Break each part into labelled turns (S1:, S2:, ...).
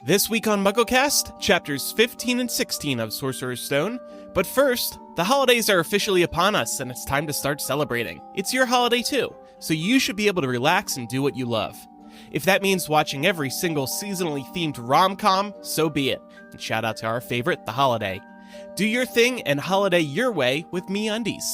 S1: This week on MuggleCast, chapters 15 and 16 of Sorcerer's Stone. But first, the holidays are officially upon us, and it's time to start celebrating. It's your holiday too, so you should be able to relax and do what you love. If that means watching every single seasonally themed rom-com, so be it. And shout out to our favorite, The Holiday. Do your thing and holiday your way with MeUndies.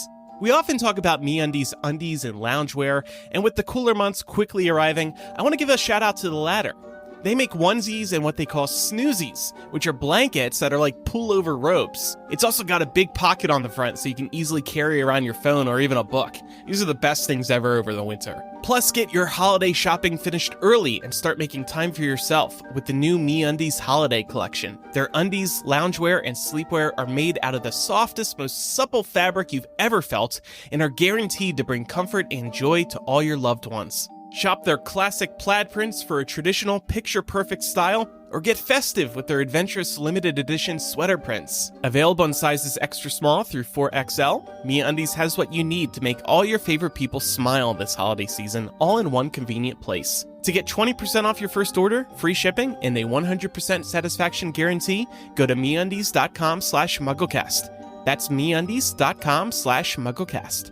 S1: We often talk about MeUndies undies and loungewear, and with the cooler months quickly arriving, I want to give a shout out to the latter. They make onesies and what they call snoozies, which are blankets that are like pullover robes. It's also got a big pocket on the front so you can easily carry around your phone or even a book. These are the best things ever over the winter. Plus, get your holiday shopping finished early and start making time for yourself with the new MeUndies Holiday Collection. Their undies, loungewear, and sleepwear are made out of the softest, most supple fabric you've ever felt and are guaranteed to bring comfort and joy to all your loved ones. Shop their classic plaid prints for a traditional picture-perfect style, or get festive with their adventurous limited edition sweater prints. Available in sizes extra small through 4XL, MeUndies has what you need to make all your favorite people smile this holiday season, all in one convenient place. To get 20% off your first order, free shipping, and a 100% satisfaction guarantee, go to MeUndies.com/MuggleCast. That's MeUndies.com/MuggleCast.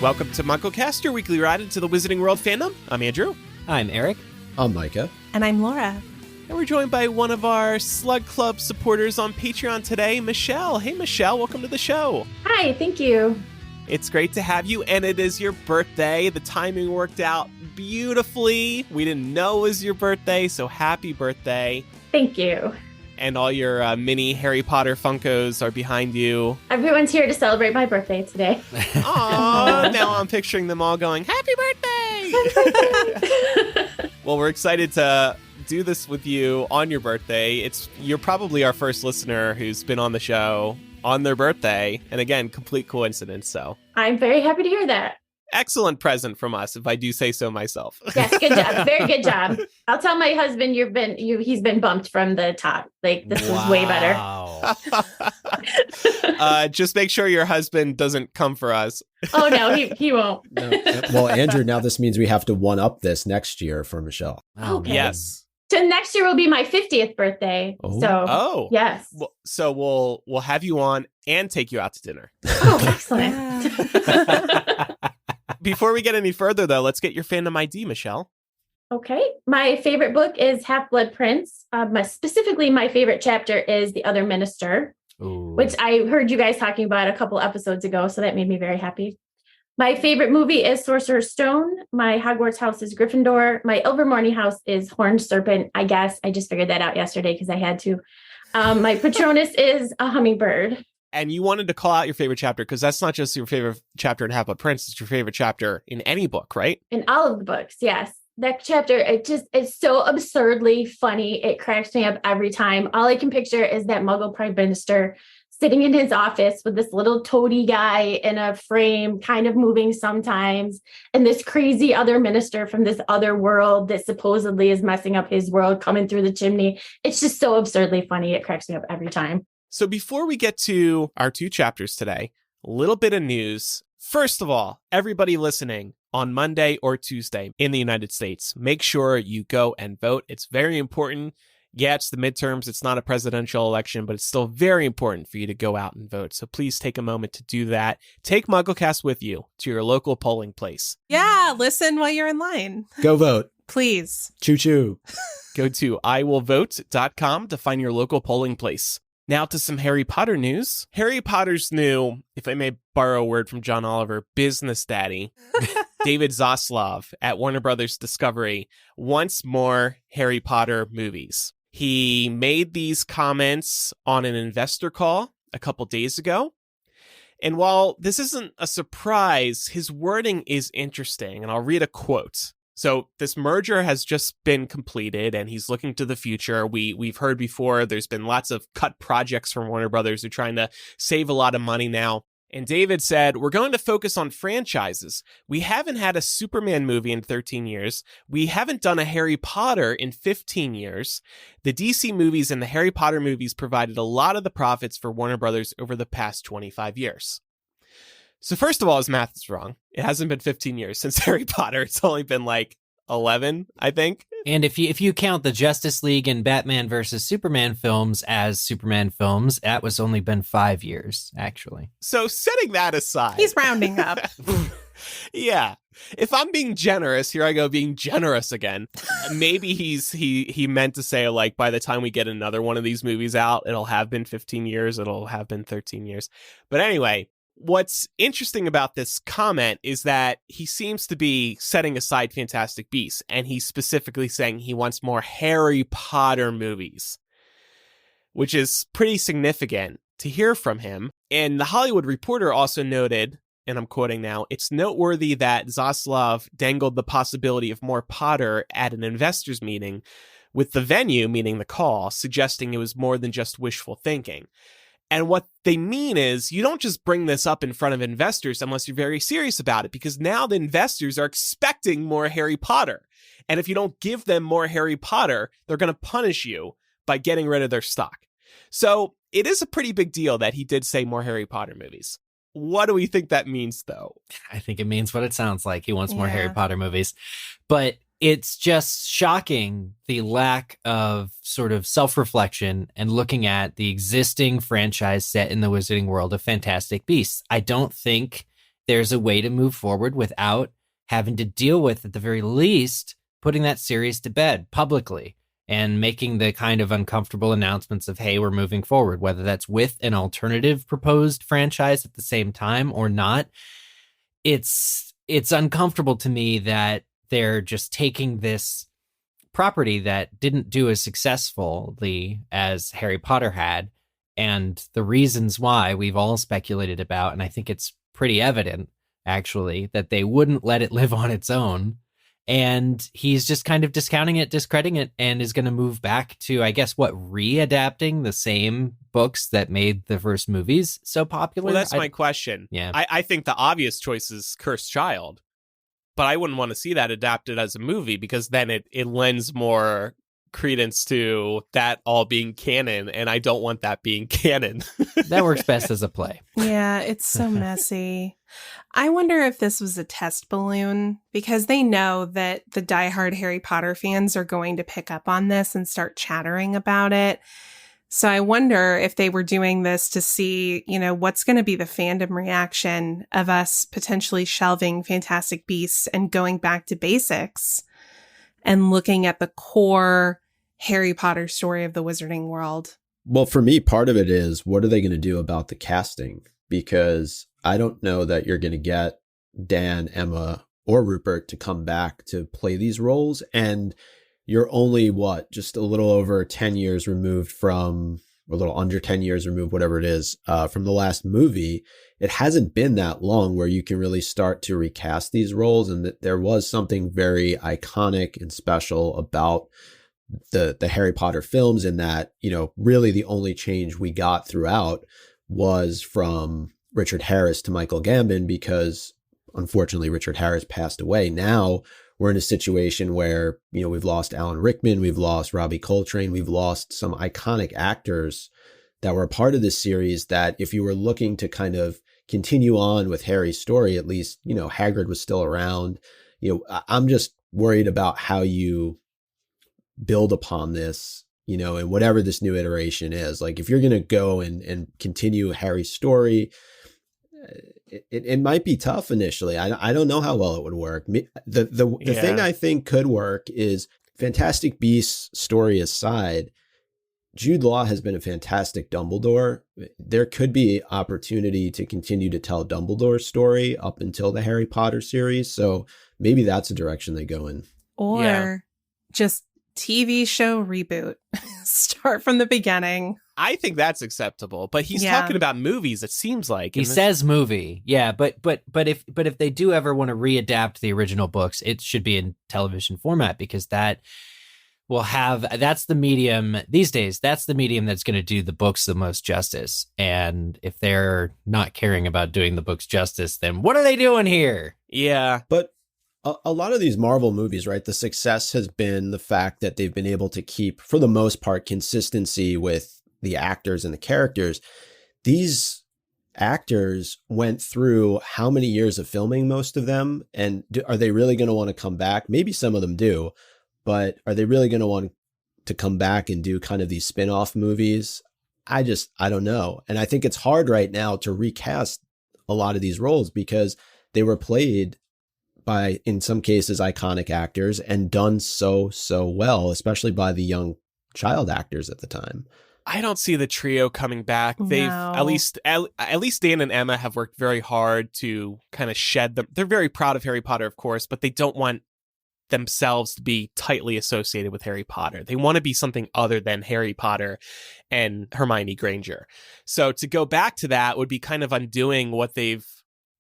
S1: Welcome to MuggleCast, your weekly ride into the Wizarding World fandom. I'm Andrew.
S2: I'm Eric.
S3: I'm Micah.
S4: And I'm Laura.
S1: And we're joined by one of our Slug Club supporters on Patreon today, Michele. Hey, Michele, welcome to the show.
S4: Hi, thank you.
S1: It's great to have you, and it is your birthday. The timing worked out beautifully. We didn't know it was your birthday, so happy birthday.
S4: Thank you.
S1: And all your mini Harry Potter Funkos are behind you.
S4: Everyone's here to celebrate my birthday today.
S1: Aww, now I'm picturing them all going, happy birthday! Well, we're excited to do this with you on your birthday. You're probably our first listener who's been on the show on their birthday. And again, complete coincidence, so.
S4: I'm very happy to hear that.
S1: Excellent present from us, if I do say so myself.
S4: Yes, good job. Very good job. I'll tell my husband he's been bumped from the top. Like, this is way better.
S1: Just make sure your husband doesn't come for us.
S4: Oh, no, he won't.
S3: No. Well, Andrew, now this means we have to one-up this next year for Michele.
S4: Okay.
S1: Yes.
S4: So next year will be my 50th birthday.
S3: Oh.
S4: So, yes.
S1: Well, so we'll have you on and take you out to dinner.
S4: Oh, excellent.
S1: Before we get any further, though, let's get your fandom ID, Michele.
S4: Okay. My favorite book is Half-Blood Prince. Specifically, my favorite chapter is The Other Minister, which I heard you guys talking about a couple episodes ago, so that made me very happy. My favorite movie is Sorcerer's Stone. My Hogwarts house is Gryffindor. My Ilvermorny house is Horned Serpent, I guess. I just figured that out yesterday because I had to. My Patronus is a hummingbird.
S1: And you wanted to call out your favorite chapter because that's not just your favorite chapter in Half-Blood Prince, it's your favorite chapter in any book, right?
S4: In all of the books, yes. That chapter, it's so absurdly funny. It cracks me up every time. All I can picture is that Muggle Prime Minister sitting in his office with this little toady guy in a frame, kind of moving sometimes, and this crazy other minister from this other world that supposedly is messing up his world coming through the chimney. It's just so absurdly funny. It cracks me up every time.
S1: So before we get to our two chapters today, a little bit of news. First of all, everybody listening on Monday or Tuesday in the United States, make sure you go and vote. It's very important. Yeah, it's the midterms. It's not a presidential election, but it's still very important for you to go out and vote. So please take a moment to do that. Take MuggleCast with you to your local polling place.
S5: Yeah, listen while you're in line.
S3: Go vote.
S5: Please.
S3: Choo-choo.
S1: Go to iwillvote.com to find your local polling place. Now to some Harry Potter news. Harry Potter's new, if I may borrow a word from John Oliver, business daddy, David Zaslav at Warner Brothers Discovery, wants more Harry Potter movies. He made these comments on an investor call a couple days ago. And while this isn't a surprise, his wording is interesting. And I'll read a quote. So this merger has just been completed and he's looking to the future. We've heard before there's been lots of cut projects from Warner Brothers. They're trying to save a lot of money now. And David said, we're going to focus on franchises. We haven't had a Superman movie in 13 years. We haven't done a Harry Potter in 15 years. The DC movies and the Harry Potter movies provided a lot of the profits for Warner Brothers over the past 25 years. So first of all, his math is wrong. It hasn't been 15 years since Harry Potter. It's only been like 11, I think.
S2: And if you count the Justice League and Batman versus Superman films as Superman films, that was only been 5 years, actually.
S1: So setting that aside.
S5: He's rounding up.
S1: Yeah. If I'm being generous, here I go being generous again. Maybe he meant to say, like, by the time we get another one of these movies out, it'll have been 15 years. It'll have been 13 years. But anyway, what's interesting about this comment is that he seems to be setting aside Fantastic Beasts, and he's specifically saying he wants more Harry Potter movies, which is pretty significant to hear from him. And the Hollywood Reporter also noted, and I'm quoting now, it's noteworthy that Zaslav dangled the possibility of more Potter at an investors meeting, with the venue, meaning the call, suggesting it was more than just wishful thinking. And what they mean is you don't just bring this up in front of investors unless you're very serious about it, because now the investors are expecting more Harry Potter. And if you don't give them more Harry Potter, they're going to punish you by getting rid of their stock. So it is a pretty big deal that he did say more Harry Potter movies. What do we think that means, though?
S2: I think it means what it sounds like. He wants more Harry Potter movies. But it's just shocking, the lack of sort of self-reflection and looking at the existing franchise set in the Wizarding World of Fantastic Beasts. I don't think there's a way to move forward without having to deal with, at the very least, putting that series to bed publicly and making the kind of uncomfortable announcements of, hey, we're moving forward, whether that's with an alternative proposed franchise at the same time or not. It's uncomfortable to me that they're just taking this property that didn't do as successfully as Harry Potter had, and the reasons why we've all speculated about, and I think it's pretty evident, actually, that they wouldn't let it live on its own. And he's just kind of discounting it, discrediting it, and is going to move back to, I guess, re-adapting the same books that made the first movies so popular?
S1: Well, that's my question.
S2: Yeah.
S1: I think the obvious choice is Cursed Child, but I wouldn't want to see that adapted as a movie, because then it lends more credence to that all being canon, and I don't want that being canon.
S2: That works best as a play.
S5: Yeah, it's so messy. I wonder if this was a test balloon, because they know that the diehard Harry Potter fans are going to pick up on this and start chattering about it. So I wonder if they were doing this to see, what's going to be the fandom reaction of us potentially shelving Fantastic Beasts and going back to basics and looking at the core Harry Potter story of the Wizarding World.
S3: Well, for me, part of it is, what are they going to do about the casting? Because I don't know that you're going to get Dan, Emma, or Rupert to come back to play these roles. And you're only, just a little over 10 years removed from, or a little under 10 years removed, whatever it is, from the last movie. It hasn't been that long where you can really start to recast these roles. And that there was something very iconic and special about the Harry Potter films, in that, really the only change we got throughout was from Richard Harris to Michael Gambon, because unfortunately Richard Harris passed away. Now we're in a situation where, we've lost Alan Rickman, we've lost Robbie Coltrane, we've lost some iconic actors that were a part of this series, that if you were looking to kind of continue on with Harry's story, at least, Hagrid was still around. I'm just worried about how you build upon this, and whatever this new iteration is. Like, if you're going to go and continue Harry's story, it might be tough initially. I don't know how well it would work. The thing I think could work is, Fantastic Beasts story aside, Jude Law has been a fantastic Dumbledore. There could be opportunity to continue to tell Dumbledore's story up until the Harry Potter series. So maybe that's a direction they go in.
S5: Or just TV show reboot. Start from the beginning.
S1: I think that's acceptable, but he's talking about movies, it seems like.
S2: He says movie. Yeah, but if they do ever want to readapt the original books, it should be in television format, because that will have, that's the medium these days. That's the medium that's going to do the books the most justice. And if they're not caring about doing the books justice, then what are they doing here?
S1: Yeah.
S3: But a lot of these Marvel movies, right, the success has been the fact that they've been able to keep, for the most part, consistency with the actors and the characters. These actors went through how many years of filming, most of them? And are they really going to want to come back? Maybe some of them do, but are they really going to want to come back and do kind of these spin-off movies? I don't know. And I think it's hard right now to recast a lot of these roles because they were played by, in some cases, iconic actors and done so well, especially by the young child actors at the time.
S1: I don't see the trio coming back. They've at least Dan and Emma have worked very hard to kind of shed them. They're very proud of Harry Potter, of course, but they don't want themselves to be tightly associated with Harry Potter. They want to be something other than Harry Potter and Hermione Granger. So to go back to that would be kind of undoing what they've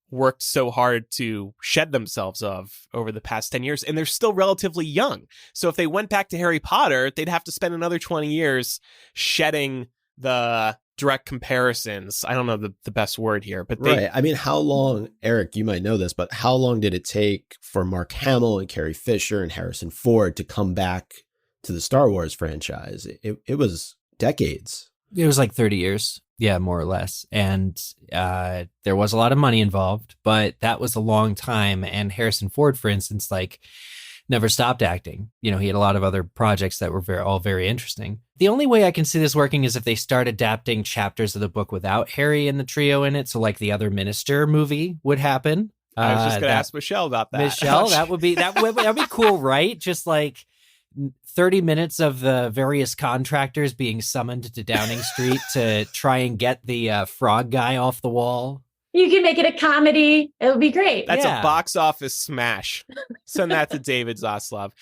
S1: worked so hard to shed themselves of over the past 10 years. And they're still relatively young. So if they went back to Harry Potter, they'd have to spend another 20 years shedding the direct comparisons. I don't know the best word here, but
S3: right. I mean, how long, Eric, you might know this, but how long did it take for Mark Hamill and Carrie Fisher and Harrison Ford to come back to the Star Wars franchise? It was decades.
S2: It was like 30 years. Yeah, more or less. And there was a lot of money involved, but that was a long time. And Harrison Ford, for instance, like never stopped acting. You know, he had a lot of other projects that were all very interesting. The only way I can see this working is if they start adapting chapters of the book without Harry and the trio in it. So like the Other Minister movie would happen.
S1: I was just going to ask Michele about that.
S2: Michele, that'd be cool, right? Just like 30 minutes of the various contractors being summoned to Downing Street to try and get the frog guy off the wall.
S4: You can make it a comedy. It would be great.
S1: That's a box office smash. Send that to David Zaslav.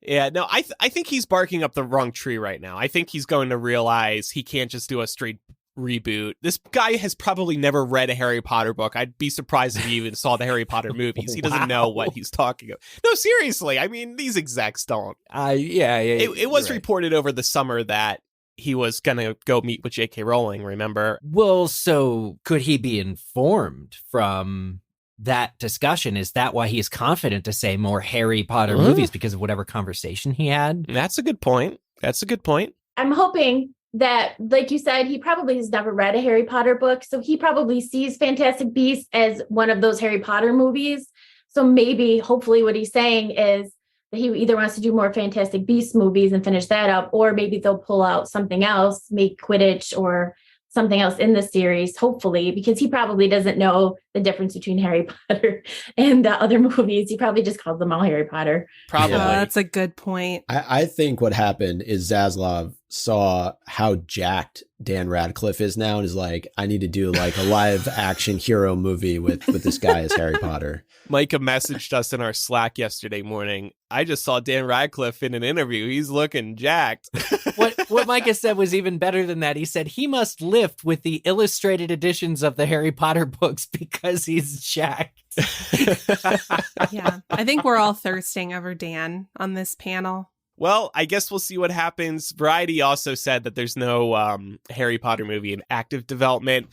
S1: Yeah, no, I think he's barking up the wrong tree right now. I think he's going to realize he can't just do a straight reboot. This guy has probably never read a Harry Potter book. I'd be surprised if he even saw the Harry Potter movies. He doesn't know what he's talking about. No, seriously. I mean, these execs don't. It was reported over the summer that he was going to go meet with J.K. Rowling, remember?
S2: Well, so could he be informed from that discussion? Is that why he's confident to say more Harry Potter movies because of whatever conversation he had?
S1: That's a good point.
S4: I'm hoping that, like you said, he probably has never read a Harry Potter book. So he probably sees Fantastic Beasts as one of those Harry Potter movies. So maybe, hopefully what he's saying is that he either wants to do more Fantastic Beasts movies and finish that up, or maybe they'll pull out something else, make Quidditch or something else in the series, hopefully, because he probably doesn't know the difference between Harry Potter and the other movies. He probably just calls them all Harry Potter.
S1: Probably.
S5: That's a good point.
S3: I think what happened is Zaslav saw how jacked Dan Radcliffe is now and is like, I need to do like a live action hero movie with this guy as Harry Potter.
S1: Micah messaged us in our Slack yesterday morning. I just saw Dan Radcliffe in an interview. He's looking jacked.
S2: What Micah said was even better than that. He said he must lift with the illustrated editions of the Harry Potter books because he's jacked.
S5: Yeah, I think we're all thirsting over Dan on this panel.
S1: Well, I guess we'll see what happens. Variety also said that there's no Harry Potter movie in active development,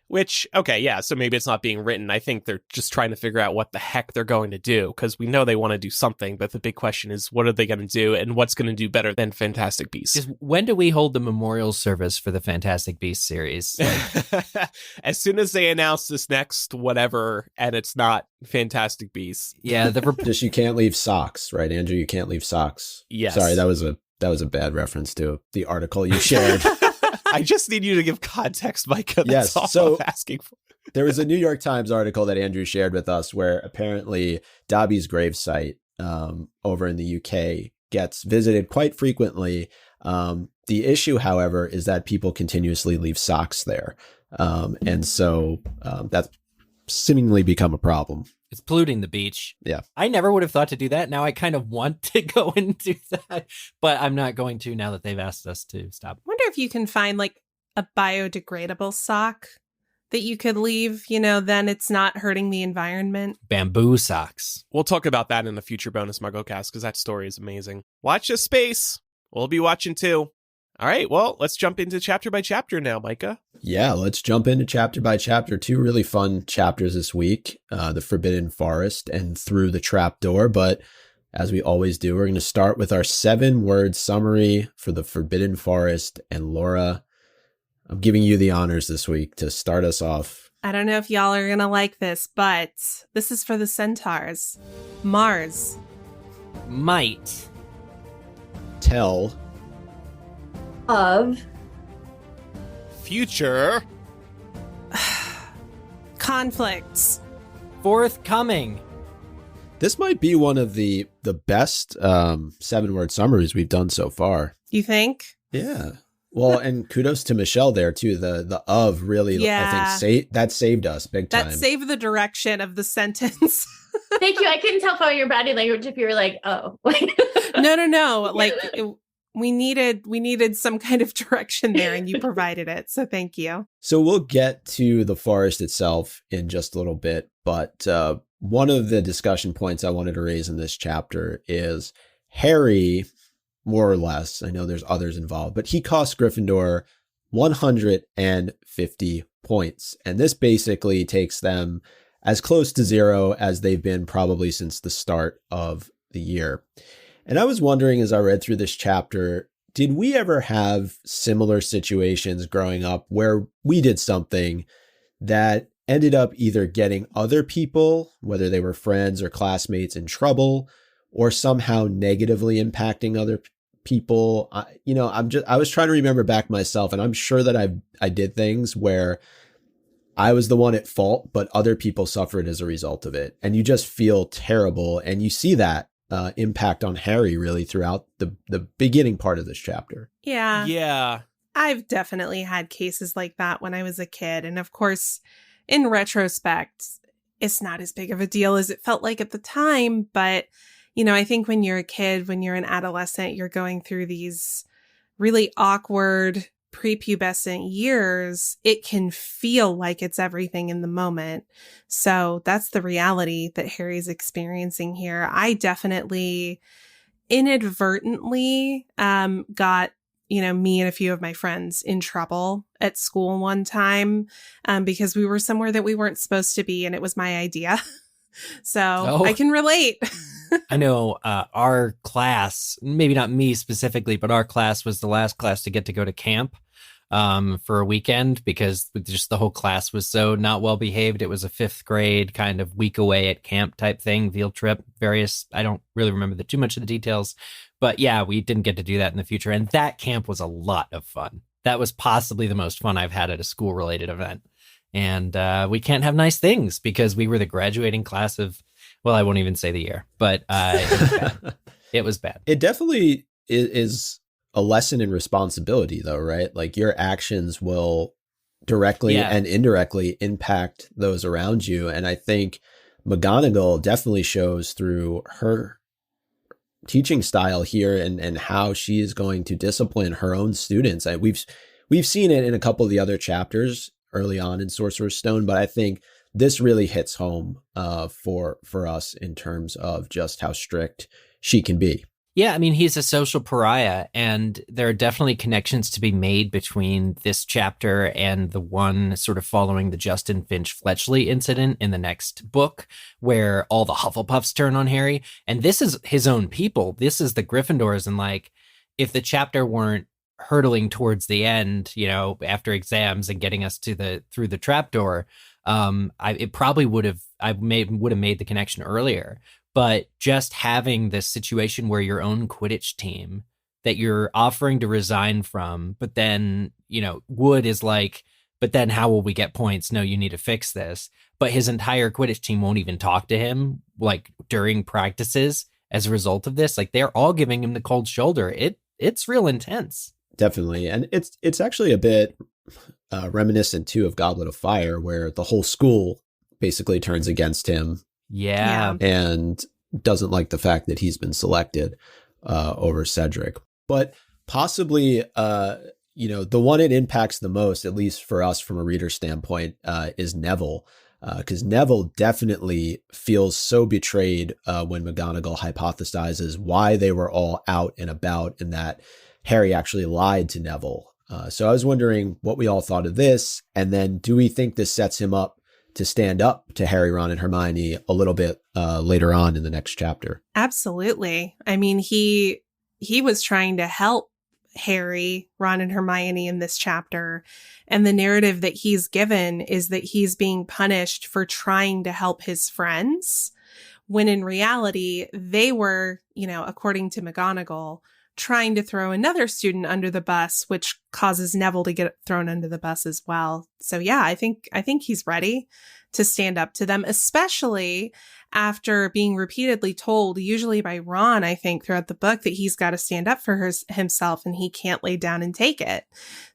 S1: which, okay, yeah, so maybe it's not being written. I think they're just trying to figure out what the heck they're going to do, because we know they want to do something, but the big question is, what are they going to do, and what's going to do better than Fantastic Beasts?
S2: Just when do we hold the memorial service for the Fantastic Beasts series?
S1: As soon as they announce this next whatever, and it's not Fantastic Beasts.
S2: Yeah,
S3: just you can't leave socks, right, Andrew? You can't leave socks.
S1: Yes.
S3: Sorry, that was a bad reference to the article you shared.
S1: I just need you to give context, Micah. That's
S3: yes,
S1: all
S3: so
S1: I'm asking for.
S3: There was a New York Times article that Andrew shared with us where apparently Dobby's gravesite over in the UK gets visited quite frequently. The issue, however, is that people continuously leave socks there. And so that's seemingly become a problem.
S2: It's polluting the beach.
S3: Yeah.
S2: I never would have thought to do that. Now I kind of want to go and do that, but I'm not going to now that they've asked us to stop.
S5: Wonder if you can find like a biodegradable sock that you could leave, then it's not hurting the environment.
S2: Bamboo socks.
S1: We'll talk about that in a future bonus MuggleCast because that story is amazing. Watch this space. We'll be watching too. All right, well, let's jump into chapter by chapter now, Micah.
S3: Yeah, let's jump into chapter by chapter. 2 really fun chapters this week, the Forbidden Forest and Through the Trapdoor. But as we always do, we're going to start with our 7-word summary for the Forbidden Forest. And Laura, I'm giving you the honors this week to start us off.
S5: I don't know if y'all are going to like this, but this is for the Centaurs. Mars.
S2: Might.
S3: Tell.
S4: Of.
S1: Future.
S5: Conflicts.
S2: Forthcoming.
S3: This might be one of the best 7-word summaries we've done so far.
S5: You think?
S3: Yeah. Well, and kudos to Michele there too. The of really,
S5: Yeah.
S3: I think that saved us big time.
S5: That saved the direction of the sentence.
S4: Thank you. I couldn't tell from your body language if you were like, oh.
S5: No. Like we needed some kind of direction there, and you provided it. So thank you.
S3: So we'll get to the forest itself in just a little bit, but one of the discussion points I wanted to raise in this chapter is Harry, more or less, I know there's others involved, but he cost Gryffindor 150 points. And this basically takes them as close to 0 as they've been probably since the start of the year. And I was wondering as I read through this chapter, did we ever have similar situations growing up where we did something that ended up either getting other people, whether they were friends or classmates, in trouble, or somehow negatively impacting other people? I was trying to remember back myself, and I'm sure that I did things where I was the one at fault, but other people suffered as a result of it. And you just feel terrible. And you see that impact on Harry really throughout the beginning part of this chapter.
S5: Yeah.
S1: Yeah.
S5: I've definitely had cases like that when I was a kid. And of course, in retrospect, it's not as big of a deal as it felt like at the time. But, I think when you're a kid, when you're an adolescent, you're going through these really awkward prepubescent years, it can feel like it's everything in the moment. So that's the reality that Harry's experiencing here. I definitely inadvertently got me and a few of my friends in trouble at school one time because we were somewhere that we weren't supposed to be, and it was my idea. So I can relate.
S2: I know our class, maybe not me specifically, but our class was the last class to get to go to camp for a weekend because just the whole class was so not well behaved. It was a 5th grade kind of week away at camp type thing, field trip, I don't really remember too much of the details. But yeah, we didn't get to do that in the future. And that camp was a lot of fun. That was possibly the most fun I've had at a school-related event. And we can't have nice things because we were the graduating class of, well, I won't even say the year, but it was bad. It was bad.
S3: It definitely is a lesson in responsibility, though, right? Like your actions will directly and indirectly impact those around you. And I think McGonagall definitely shows through her teaching style here and how she is going to discipline her own students. We've seen it in a couple of the other chapters early on in Sorcerer's Stone, but I think this really hits home for us in terms of just how strict she can be.
S2: Yeah, I mean, he's a social pariah, and there are definitely connections to be made between this chapter and the one sort of following the Justin Finch-Fletchley incident in the next book, where all the Hufflepuffs turn on Harry. And this is his own people. This is the Gryffindors. And like, if the chapter weren't hurtling towards the end, after exams and getting us through the trapdoor, it probably would have made the connection earlier. But just having this situation where your own Quidditch team that you're offering to resign from, but then, Wood is like, but then how will we get points? No, you need to fix this. But his entire Quidditch team won't even talk to him, like during practices as a result of this. Like they're all giving him the cold shoulder. It's real intense.
S3: Definitely. And it's actually a bit reminiscent too of Goblet of Fire, where the whole school basically turns against him.
S2: Yeah.
S3: And doesn't like the fact that he's been selected over Cedric. But possibly, the one it impacts the most, at least for us from a reader standpoint, is Neville. Because Neville definitely feels so betrayed when McGonagall hypothesizes why they were all out and about and that Harry actually lied to Neville. So I was wondering what we all thought of this. And then do we think this sets him up to stand up to Harry, Ron, and Hermione a little bit later on in the next chapter?
S5: Absolutely. I mean, he was trying to help Harry, Ron, and Hermione in this chapter. And the narrative that he's given is that he's being punished for trying to help his friends, when in reality, they were, according to McGonagall, trying to throw another student under the bus, which causes Neville to get thrown under the bus as well. So yeah, I think he's ready to stand up to them, especially after being repeatedly told, usually by Ron, I think, throughout the book, that he's got to stand up for himself and he can't lay down and take it.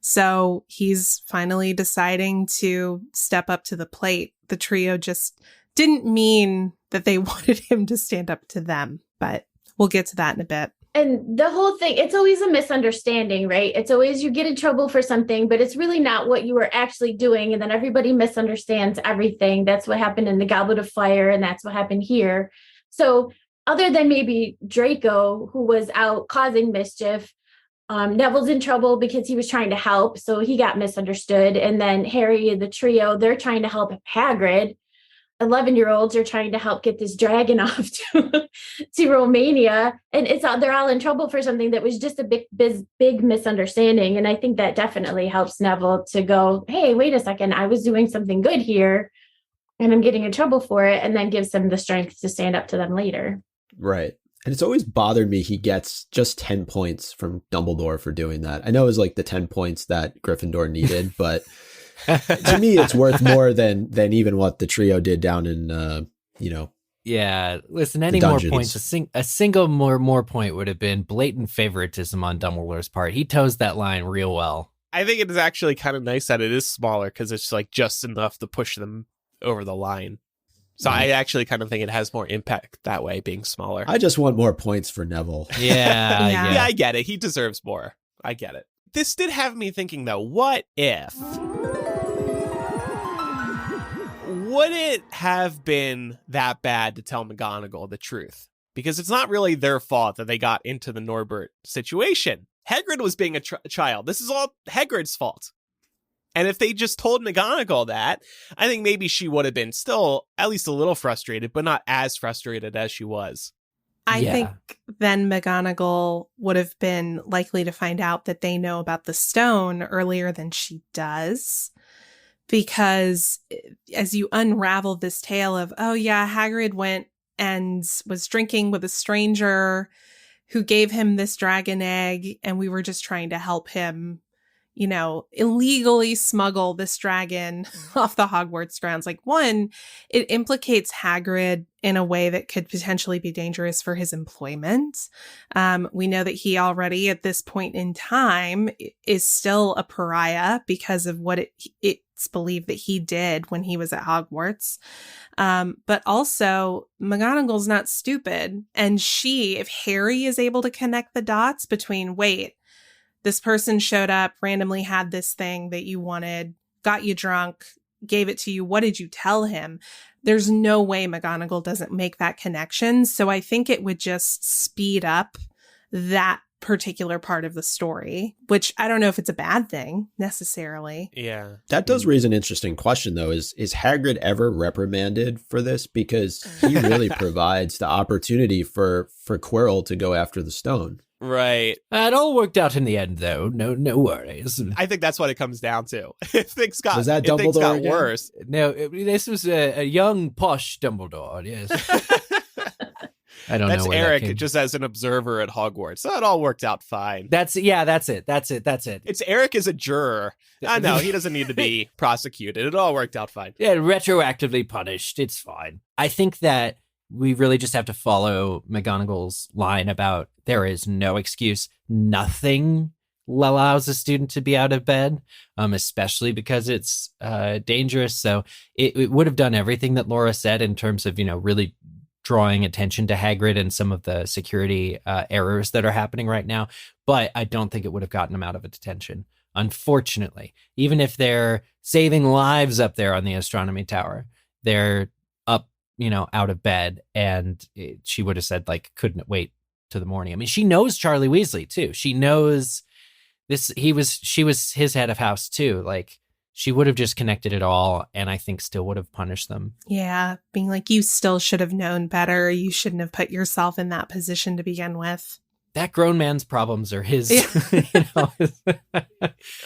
S5: So he's finally deciding to step up to the plate. The trio just didn't mean that they wanted him to stand up to them, but we'll get to that in a bit.
S4: And the whole thing, it's always a misunderstanding, right? It's always you get in trouble for something, but it's really not what you were actually doing. And then everybody misunderstands everything. That's what happened in the Goblet of Fire. And that's what happened here. So other than maybe Draco, who was out causing mischief, Neville's in trouble because he was trying to help. So he got misunderstood. And then Harry and the trio, they're trying to help Hagrid. 11-year-olds are trying to help get this dragon off to Romania, and they're all in trouble for something that was just a big misunderstanding. And I think that definitely helps Neville to go, hey, wait a second, I was doing something good here and I'm getting in trouble for it, and then gives them the strength to stand up to them later.
S3: Right. And it's always bothered me he gets just 10 points from Dumbledore for doing that. I know it was like the 10 points that Gryffindor needed, but to me, it's worth more than even what the trio did down in,
S2: Yeah, listen, any more points, a single more point would have been blatant favoritism on Dumbledore's part. He toes that line real well.
S1: I think it is actually kind of nice that it is smaller because it's like just enough to push them over the line. So I actually kind of think it has more impact that way, being smaller.
S3: I just want more points for Neville.
S2: Yeah,
S1: yeah, I get it. He deserves more. I get it. This did have me thinking, though, what if? Would it have been that bad to tell McGonagall the truth? Because it's not really their fault that they got into the Norbert situation. Hagrid was being a child. This is all Hagrid's fault. And if they just told McGonagall that, I think maybe she would have been still at least a little frustrated, but not as frustrated as she was.
S5: I think then McGonagall would have been likely to find out that they know about the stone earlier than she does. Because as you unravel this tale of, oh yeah, Hagrid went and was drinking with a stranger who gave him this dragon egg, and we were just trying to help him, illegally smuggle this dragon off the Hogwarts grounds. Like, one, it implicates Hagrid in a way that could potentially be dangerous for his employment. We know that he already, at this point in time, is still a pariah because of what it's believed that he did when he was at Hogwarts. But also, McGonagall's not stupid. And if Harry is able to connect the dots between, wait, this person showed up, randomly had this thing that you wanted, got you drunk, gave it to you. What did you tell him? There's no way McGonagall doesn't make that connection. So I think it would just speed up that particular part of the story, which I don't know if it's a bad thing necessarily.
S1: Yeah.
S3: That does raise an interesting question, though. Is Hagrid ever reprimanded for this? Because he really provides the opportunity for Quirrell to go after the stone.
S1: Right.
S2: It all worked out in the end, though. No worries.
S1: I think that's what it comes down to. Things got
S3: again?
S1: worse.
S2: No, this was a young, posh Dumbledore, yes. I don't
S1: That's
S2: know. That's
S1: Eric, just as an observer at Hogwarts. So it all worked out fine.
S2: That's it.
S1: It's Eric as a juror. I know, he doesn't need to be prosecuted. It all worked out fine.
S2: Yeah, retroactively punished. It's fine. I think that we really just have to follow McGonagall's line about there is no excuse. Nothing allows a student to be out of bed, especially because it's dangerous. So it would have done everything that Laura said in terms of, really drawing attention to Hagrid and some of the security errors that are happening right now. But I don't think it would have gotten him out of a detention, unfortunately. Even if they're saving lives up there on the astronomy tower, they're up, out of bed, and she would have said, like, couldn't wait to the morning. I mean, she knows Charlie Weasley too. She knows this. She was his head of house too. Like, she would have just connected it all, and I think still would have punished them.
S5: Yeah, being like, you still should have known better. You shouldn't have put yourself in that position to begin with.
S2: That grown man's problems are his.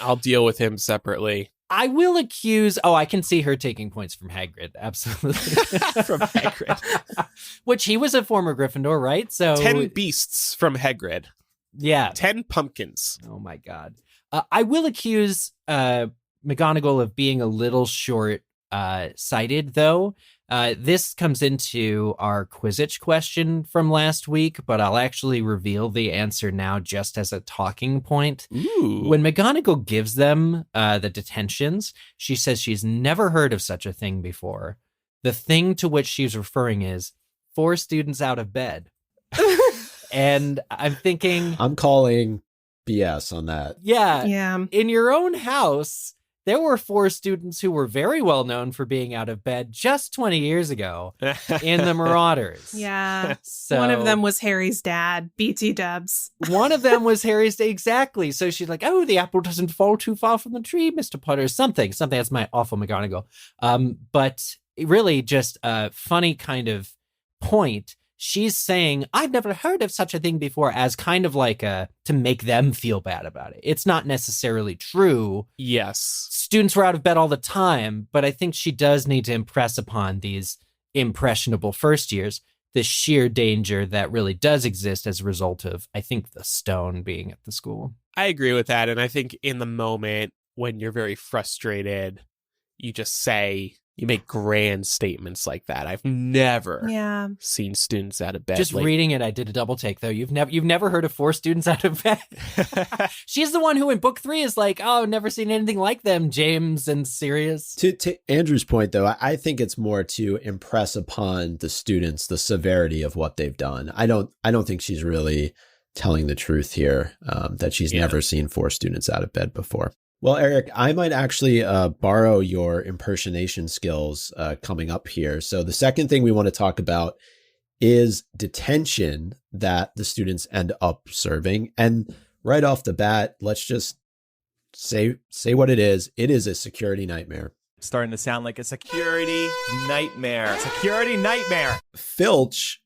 S1: I'll deal with him separately.
S2: I will accuse. Oh, I can see her taking points from Hagrid. Absolutely.
S1: From Hagrid.
S2: Which he was a former Gryffindor, right? So
S1: 10 beasts from Hagrid.
S2: Yeah.
S1: 10 pumpkins.
S2: Oh my God. I will accuse McGonagall of being a little short-sighted, though. This comes into our Quizzitch question from last week, but I'll actually reveal the answer now just as a talking point.
S1: Ooh.
S2: When McGonagall gives them the detentions, she says she's never heard of such a thing before. The thing to which she's referring is 4 students out of bed. And I'm thinking...
S3: I'm calling BS on that.
S2: Yeah. In your own house... There were 4 students who were very well known for being out of bed just 20 years ago in the Marauders.
S5: Yeah.
S2: So
S5: one of them was Harry's dad, BT Dubs.
S2: One of them was Harry's dad, exactly. So she's like, oh, the apple doesn't fall too far from the tree, Mr. Potter. Something. That's my awful McGonagall. But really just a funny kind of point. She's saying, I've never heard of such a thing before, as kind of like to make them feel bad about it. It's not necessarily true.
S1: Yes.
S2: Students were out of bed all the time, but I think she does need to impress upon these impressionable first years the sheer danger that really does exist as a result of, I think, the stone being at the school.
S1: I agree with that. And I think in the moment when you're very frustrated, you just say... You make grand statements like that. I've never seen students out of bed.
S2: Just reading it, I did a double take though. You've never heard of 4 students out of bed. She's the one who in book 3 is like, oh, never seen anything like them, James and Sirius.
S3: To Andrew's point though, I think it's more to impress upon the students the severity of what they've done. I don't think she's really telling the truth here, that she's never seen 4 students out of bed before. Well, Eric, I might actually borrow your impersonation skills coming up here. So the second thing we want to talk about is detention that the students end up serving. And right off the bat, let's just say what it is. It is a security nightmare.
S6: Starting to sound like a security nightmare. Security nightmare.
S3: Filch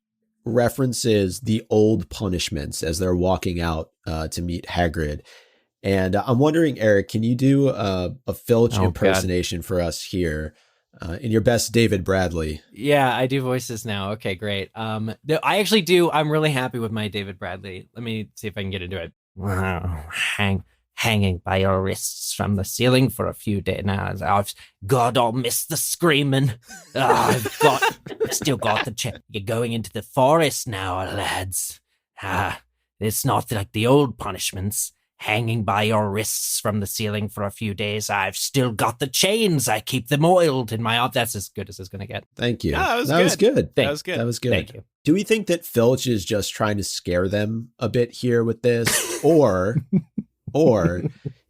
S3: references the old punishments as they're walking out to meet Hagrid. And I'm wondering, Eric, can you do a Filch impersonation for us here in your best David Bradley?
S2: Yeah, I do voices now. Okay, great. No, I actually do. I'm really happy with my David Bradley. Let me see if I can get into it. Hanging by your wrists from the ceiling for a few days now. God, I'll miss the screaming. I've still got the chance. You're going into the forest now, lads. It's not like the old punishments. Hanging by your wrists from the ceiling for a few days. I've still got the chains. I keep them oiled in my... That's as good as it's going to get.
S3: Thank you.
S1: Yeah,
S3: that was good.
S1: That was good.
S3: That was good.
S2: Thank you.
S3: Do we think that Filch is just trying to scare them a bit here with this? Or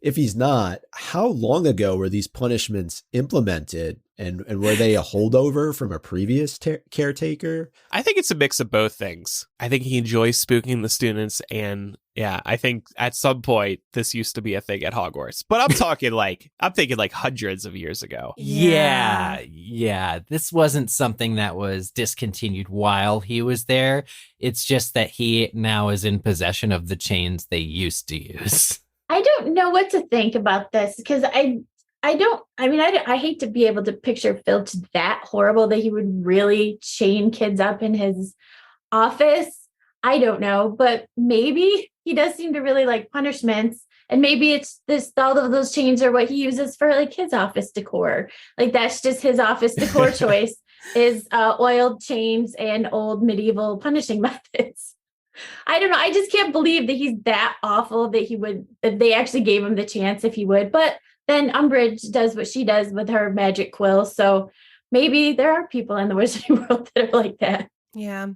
S3: if he's not, how long ago were these punishments implemented? And were they a holdover from a previous caretaker?
S1: I think it's a mix of both things. I think he enjoys spooking the students, and I think at some point this used to be a thing at Hogwarts. But I'm thinking like hundreds of years ago.
S2: Yeah. This wasn't something that was discontinued while he was there. It's just that he now is in possession of the chains they used to use.
S4: I don't know what to think about this because I hate to be able to picture Filch that horrible that he would really chain kids up in his office. I don't know, but maybe he does seem to really like punishments. And maybe it's this, all of those chains are what he uses for like his office decor. Like that's just his office decor choice is oiled chains and old medieval punishing methods. I don't know. I just can't believe that he's that awful that they actually gave him the chance if he would. But then Umbridge does what she does with her magic quill. So maybe there are people in the wizarding world that are like that.
S5: Yeah.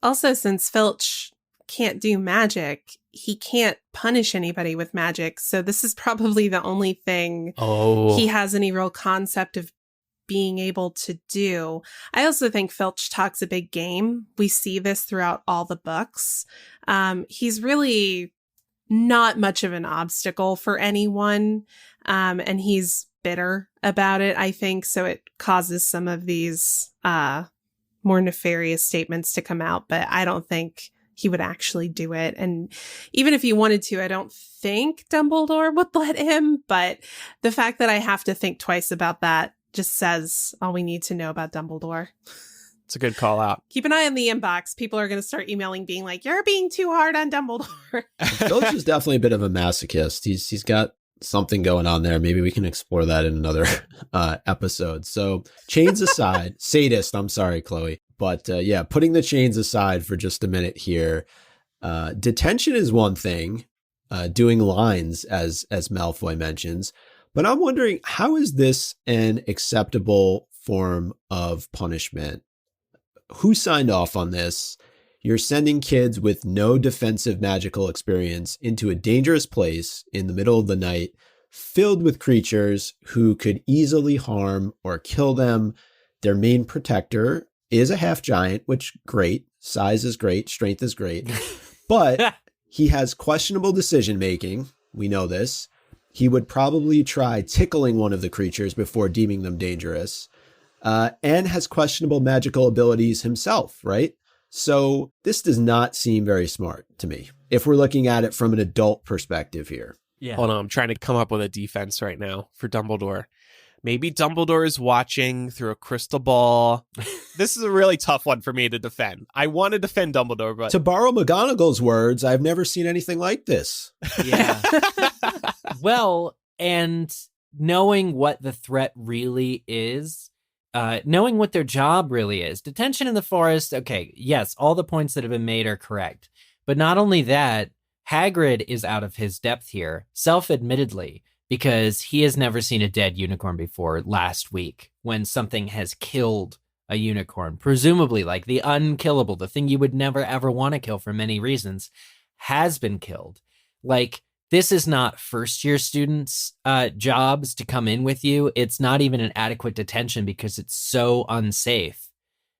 S5: Also, since Filch can't do magic, he can't punish anybody with magic. So this is probably the only thing he has any real concept of being able to do. I also think Filch talks a big game. We see this throughout all the books. He's really not much of an obstacle for anyone. And he's bitter about it, I think. So it causes some of these more nefarious statements to come out. But I don't think he would actually do it. And even if he wanted to, I don't think Dumbledore would let him. But the fact that I have to think twice about that just says all we need to know about Dumbledore.
S1: It's a good call out.
S5: Keep an eye on the inbox. People are going to start emailing being like, you're being too hard on Dumbledore.
S3: Filch is definitely a bit of a masochist. He's got something going on there. Maybe we can explore that in another episode. So chains aside, sadist, I'm sorry, Chloe. But yeah, putting the chains aside for just a minute here, detention is one thing, doing lines as Malfoy mentions, but I'm wondering, how is this an acceptable form of punishment? Who signed off on this? You're sending kids with no defensive magical experience into a dangerous place in the middle of the night, filled with creatures who could easily harm or kill them. Their main protector is a half giant, which great. Size is great. Strength is great. But he has questionable decision making. We know this. He would probably try tickling one of the creatures before deeming them dangerous. And has questionable magical abilities himself, right? So this does not seem very smart to me, if we're looking at it from an adult perspective here.
S2: Yeah.
S1: Hold on, I'm trying to come up with a defense right now for Dumbledore. Maybe Dumbledore is watching through a crystal ball. This is a really tough one for me to defend. I want to defend Dumbledore, but...
S3: To borrow McGonagall's words, I've never seen anything like this.
S2: Yeah. Well, and knowing what the threat really is, knowing what their job really is. Detention in the forest, okay, yes, all the points that have been made are correct. But not only that, Hagrid is out of his depth here, self-admittedly, because he has never seen a dead unicorn before last week when something has killed a unicorn. Presumably, like the unkillable, the thing you would never ever want to kill for many reasons, has been killed. Like, this is not first-year students' jobs to come in with you. It's not even an adequate detention because it's so unsafe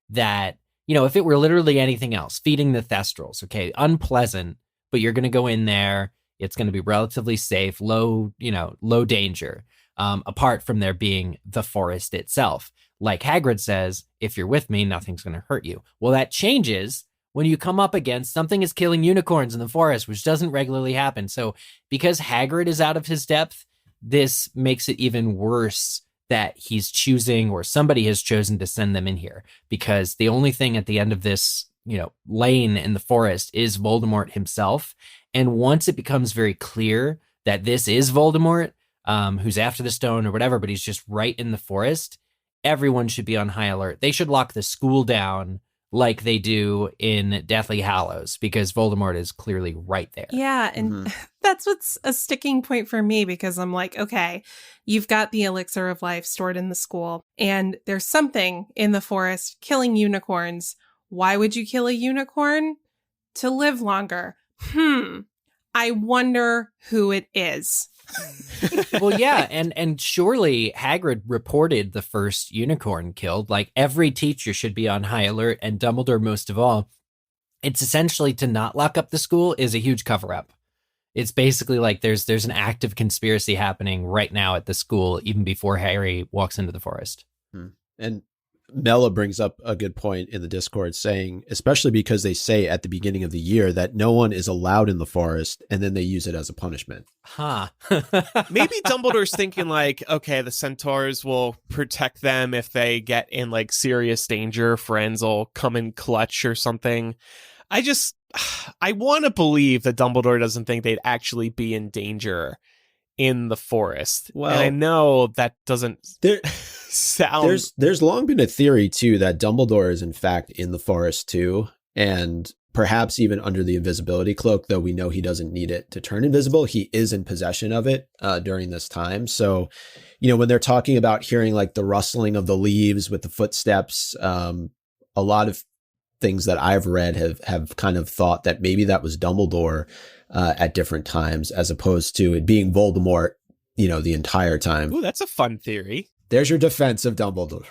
S2: that, you know, if it were literally anything else, feeding the Thestrals, okay, unpleasant, but you're going to go in there. It's going to be relatively safe, low danger, apart from there being the forest itself. Like Hagrid says, if you're with me, nothing's going to hurt you. Well, that changes when you come up against something is killing unicorns in the forest, which doesn't regularly happen. So because Hagrid is out of his depth, this makes it even worse that he's choosing, or somebody has chosen to send them in here, because the only thing at the end of this, lane in the forest is Voldemort himself. And once it becomes very clear that this is Voldemort, who's after the stone or whatever, but he's just right in the forest, everyone should be on high alert. They should lock the school down like they do in Deathly Hallows, because Voldemort is clearly right there.
S5: Yeah, and that's what's a sticking point for me, because I'm like, okay, you've got the elixir of life stored in the school, and there's something in the forest killing unicorns. Why would you kill a unicorn? To live longer. I wonder who it is.
S2: Well, yeah, and surely Hagrid reported the first unicorn killed. Like, every teacher should be on high alert, and Dumbledore most of all. It's essentially to not lock up the school is a huge cover-up. It's basically like there's an active conspiracy happening right now at the school, even before Harry walks into the forest.
S3: And Mela brings up a good point in the Discord, saying, especially because they say at the beginning of the year that no one is allowed in the forest, and then they use it as a punishment.
S1: Maybe Dumbledore's thinking like, okay, the Centaurs will protect them if they get in like serious danger. Friends will come in clutch or something. I want to believe that Dumbledore doesn't think they'd actually be in danger in the forest. Well, and I know that doesn't sound...
S3: There's long been a theory, too, that Dumbledore is, in fact, in the forest, too. And perhaps even under the invisibility cloak, though we know he doesn't need it to turn invisible. He is in possession of it during this time. So, when they're talking about hearing, like, the rustling of the leaves with the footsteps, a lot of things that I've read have kind of thought that maybe that was Dumbledore at different times, as opposed to it being Voldemort, the entire time.
S1: Ooh, that's a fun theory.
S3: There's your defense of Dumbledore.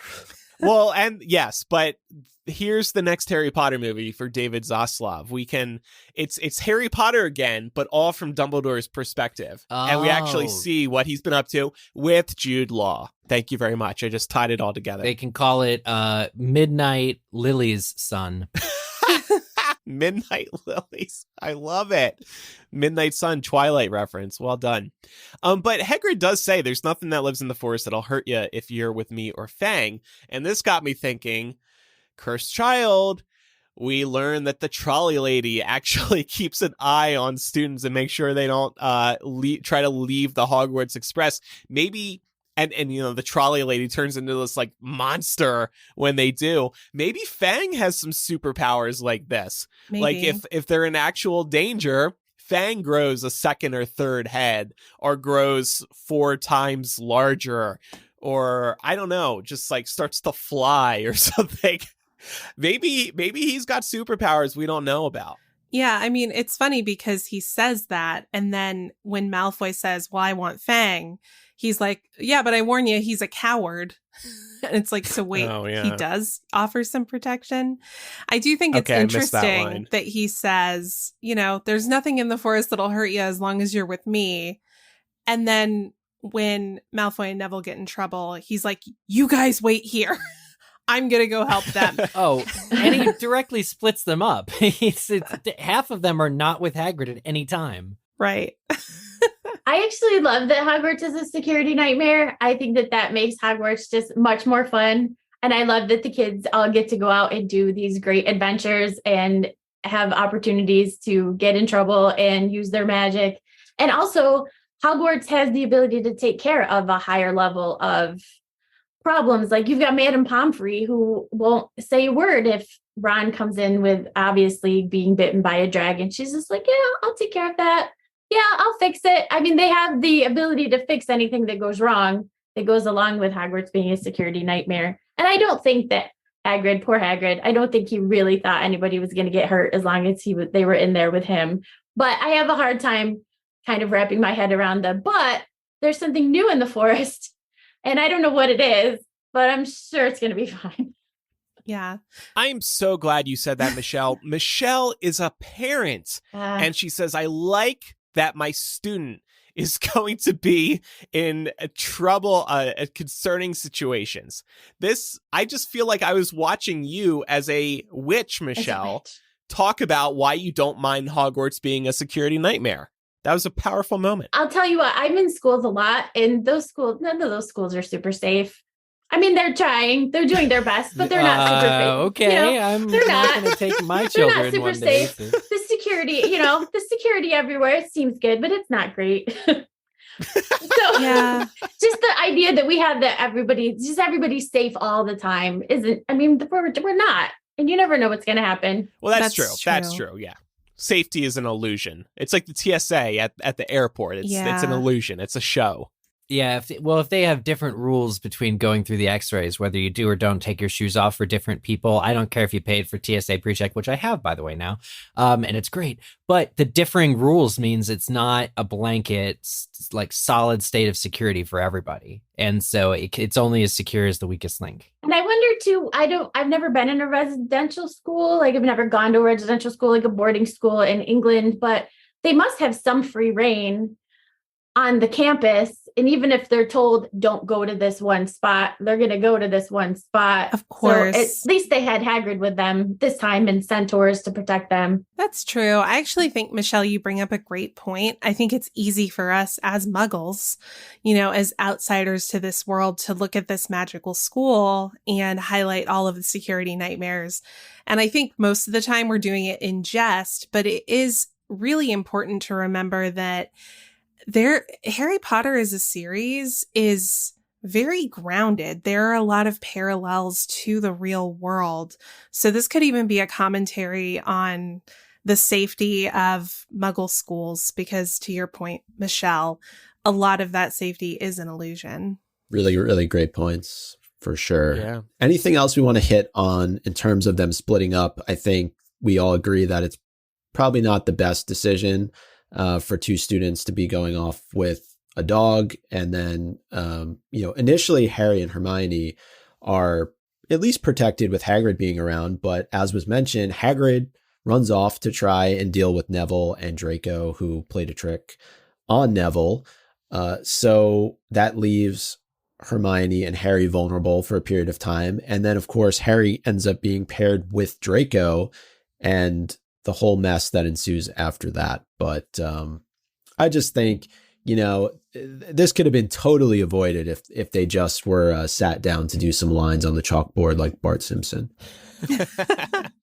S1: Well, and yes, but here's the next Harry Potter movie for David Zaslav. It's Harry Potter again, but all from Dumbledore's perspective. And we actually see what he's been up to with Jude Law. Thank you very much. I just tied it all together.
S2: They can call it Midnight Lily's Son.
S1: Midnight Lilies. I love it. Midnight Sun, Twilight reference. Well done. But Hagrid does say there's nothing that lives in the forest that'll hurt you if you're with me or Fang. And this got me thinking, cursed child. We learn that the trolley lady actually keeps an eye on students and makes sure they don't try to leave the Hogwarts Express. Maybe... And the trolley lady turns into this like monster when they do. Maybe Fang has some superpowers like this.
S5: Maybe.
S1: Like if they're in actual danger, Fang grows a second or third head or grows 4 times larger, or I don't know, just like starts to fly or something. Maybe he's got superpowers we don't know about.
S5: Yeah, I mean, it's funny because he says that, and then when Malfoy says, well, I want Fang, he's like, yeah, but I warn you, he's a coward. And it's like, so wait, He does offer some protection. I do think it's interesting that he says, there's nothing in the forest that'll hurt you as long as you're with me. And then when Malfoy and Neville get in trouble, he's like, you guys wait here. I'm going to go help them.
S2: And he directly splits them up. Half of them are not with Hagrid at any time.
S5: Right.
S4: I actually love that Hogwarts is a security nightmare. I think that makes Hogwarts just much more fun. And I love that the kids all get to go out and do these great adventures and have opportunities to get in trouble and use their magic. And also, Hogwarts has the ability to take care of a higher level of problems. Like you've got Madame Pomfrey, who won't say a word if Ron comes in with obviously being bitten by a dragon. She's just like, yeah, I'll take care of that. Yeah, I'll fix it. I mean, they have the ability to fix anything that goes wrong that goes along with Hogwarts being a security nightmare. And I don't think that poor Hagrid, I don't think he really thought anybody was going to get hurt as long as they were in there with him. But I have a hard time kind of wrapping my head around but there's something new in the forest. And I don't know what it is, but I'm sure it's going to be fine.
S5: Yeah.
S1: I'm so glad you said that, Michele. Michele is a parent, and she says, I like that my student is going to be in trouble, concerning situations. I just feel like I was watching you as a witch, Michele, talk about why you don't mind Hogwarts being a security nightmare. That was a powerful moment.
S4: I'll tell you what, I'm in schools a lot, and none of those schools are super safe. I mean, they're trying, they're doing their best, but they're not super safe.
S2: Okay, I'm not going to take my children
S4: they're not super safe. The security everywhere seems good, but it's not great. So yeah, just the idea that we have that everybody's safe all the time we're not, and you never know what's going to happen.
S1: Well, that's true. That's true. Yeah. Safety is an illusion. It's like the TSA at the airport. It's an illusion. It's a show.
S2: Yeah, if they have different rules between going through the x-rays, whether you do or don't take your shoes off for different people, I don't care if you paid for TSA pre-check, which I have, by the way, now, and it's great. But the differing rules means it's not a blanket, like, solid state of security for everybody. And so it's only as secure as the weakest link.
S4: And I wonder, too, I've never been in a residential school. Like, I've never gone to a residential school, like a boarding school in England, but they must have some free reign on the campus. And even if they're told, don't go to this one spot, they're going to go to this one spot.
S5: Of course.
S4: So at least they had Hagrid with them this time and Centaurs to protect them.
S5: That's true. I actually think, Michele, you bring up a great point. I think it's easy for us as Muggles, as outsiders to this world, to look at this magical school and highlight all of the security nightmares. And I think most of the time we're doing it in jest, but it is really important to remember that Harry Potter as a series is very grounded. There are a lot of parallels to the real world. So this could even be a commentary on the safety of Muggle schools, because to your point, Michele, a lot of that safety is an illusion.
S3: Really, really great points for sure.
S1: Yeah.
S3: Anything else we want to hit on in terms of them splitting up? I think we all agree that it's probably not the best decision for 2 students to be going off with a dog. And then, initially Harry and Hermione are at least protected with Hagrid being around. But as was mentioned, Hagrid runs off to try and deal with Neville and Draco, who played a trick on Neville. So that leaves Hermione and Harry vulnerable for a period of time. And then, of course, Harry ends up being paired with Draco and the whole mess that ensues after that. But I just think, this could have been totally avoided if they just were sat down to do some lines on the chalkboard like Bart Simpson.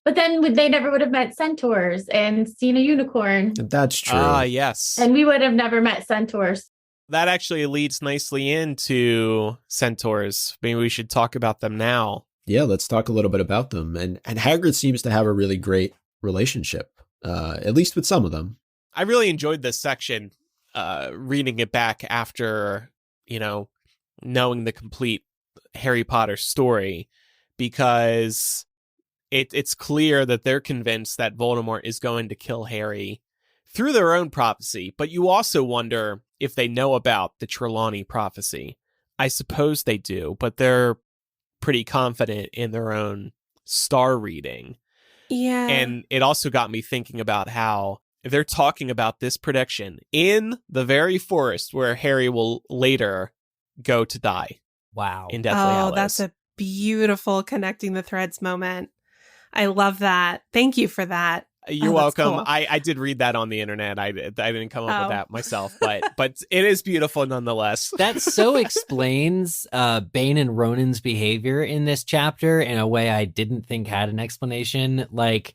S4: But then they never would have met centaurs and seen a unicorn.
S3: That's true.
S1: Yes.
S4: And we would have never met centaurs.
S1: That actually leads nicely into centaurs. Maybe we should talk about them now.
S3: Yeah, let's talk a little bit about them. And Hagrid seems to have a really great relationship, at least with some of them.
S1: I really enjoyed this section, reading it back after, knowing the complete Harry Potter story, because it's clear that they're convinced that Voldemort is going to kill Harry through their own prophecy. But you also wonder if they know about the Trelawney prophecy. I suppose they do, but they're pretty confident in their own star reading.
S5: Yeah.
S1: And it also got me thinking about how if they're talking about this prediction in the very forest where Harry will later go to die.
S2: Wow.
S1: In Deathly Hallows.
S5: That's a beautiful connecting the threads moment. I love that. Thank you for that.
S1: You're
S5: that's
S1: welcome.
S5: cool.
S1: I did read that on the internet. I didn't come up with that myself, but it is beautiful nonetheless.
S2: That so explains Bane and Ronan's behavior in this chapter in a way I didn't think had an explanation. Like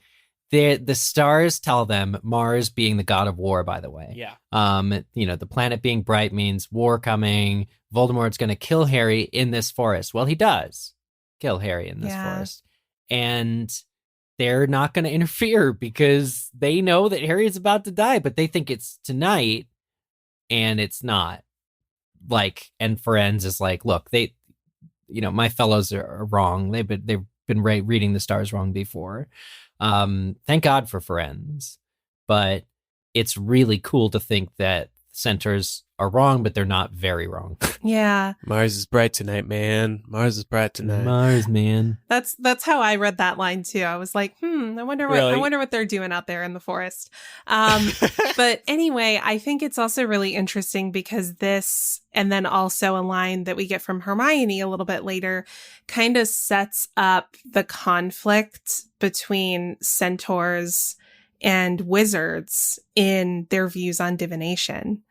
S2: the stars tell them, Mars being the god of war, by the way.
S1: Yeah.
S2: The planet being bright means war coming. Voldemort's going to kill Harry in this forest. Well, he does kill Harry in this forest. And they're not going to interfere because they know that Harry is about to die, but they think it's tonight and it's not. And Firenze is like, look, my fellows are wrong. They've been reading the stars wrong before. Thank God for Firenze, but it's really cool to think that Centaurs are wrong, but they're not very wrong.
S5: Yeah.
S1: Mars is bright tonight, man. Mars is bright tonight.
S2: Mars, man.
S5: That's how I read that line too. I was like, I wonder what they're doing out there in the forest. But anyway, I think it's also really interesting because this, and then also a line that we get from Hermione a little bit later, kind of sets up the conflict between centaurs and wizards in their views on divination.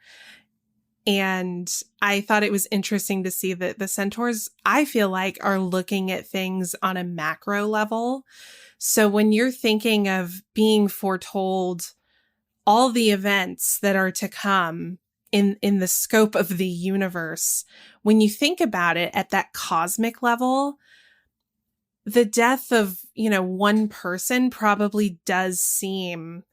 S5: And I thought it was interesting to see that the centaurs, I feel like, are looking at things on a macro level. So when you're thinking of being foretold all the events that are to come in the scope of the universe, when you think about it at that cosmic level, the death of, one person probably does seem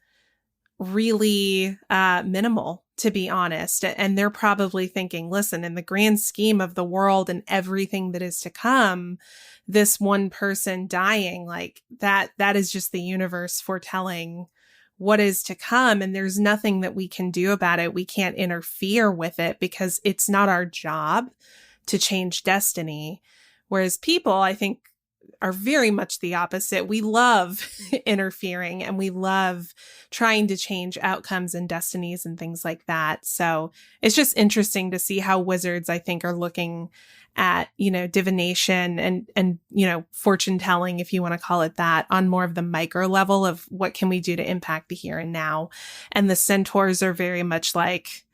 S5: really minimal, to be honest. And they're probably thinking, listen, in the grand scheme of the world and everything that is to come, this one person dying, like that is just the universe foretelling what is to come. And there's nothing that we can do about it. We can't interfere with it because it's not our job to change destiny. Whereas people, I think, are very much the opposite. We love interfering and we love trying to change outcomes and destinies and things like that. So it's just interesting to see how wizards, I think, are looking at, divination and fortune telling, if you want to call it that, on more of the micro level of what can we do to impact the here and now. And the centaurs are very much like,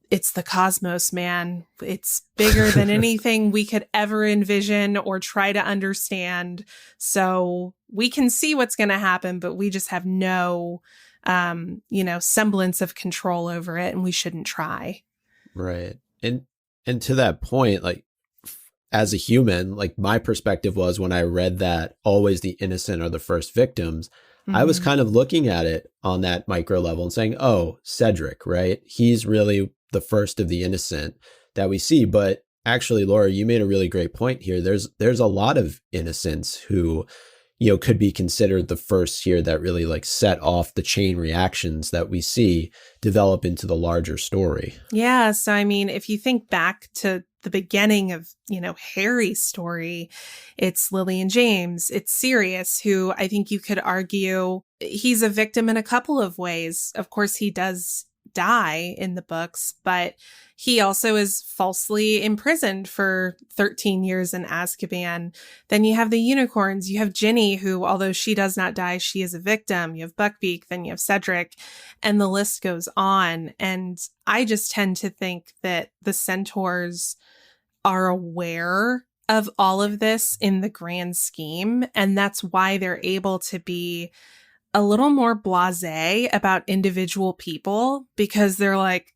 S5: it's the cosmos, man. It's bigger than anything we could ever envision or try to understand. So we can see what's going to happen, but we just have no, semblance of control over it, and we shouldn't try.
S3: Right. And to that point, like, as a human, like, my perspective was when I read that always the innocent are the first victims, I was kind of looking at it on that micro level and saying, oh, Cedric, right? He's really the first of the innocent that we see. But actually, Laura, you made a really great point here. There's a lot of innocents who, could be considered the first here that really like set off the chain reactions that we see develop into the larger story.
S5: Yeah. So, I mean, if you think back to the beginning of, Harry's story, it's Lily and James, it's Sirius, who I think you could argue he's a victim in a couple of ways. Of course, he does die in the books, but he also is falsely imprisoned for 13 years in Azkaban. Then you have the unicorns. You have Ginny, who, although she does not die, she is a victim. You have Buckbeak, then you have Cedric, and the list goes on. And I just tend to think that the Centaurs are aware of all of this in the grand scheme, and that's why they're able to be a little more blasé about individual people, because they're like,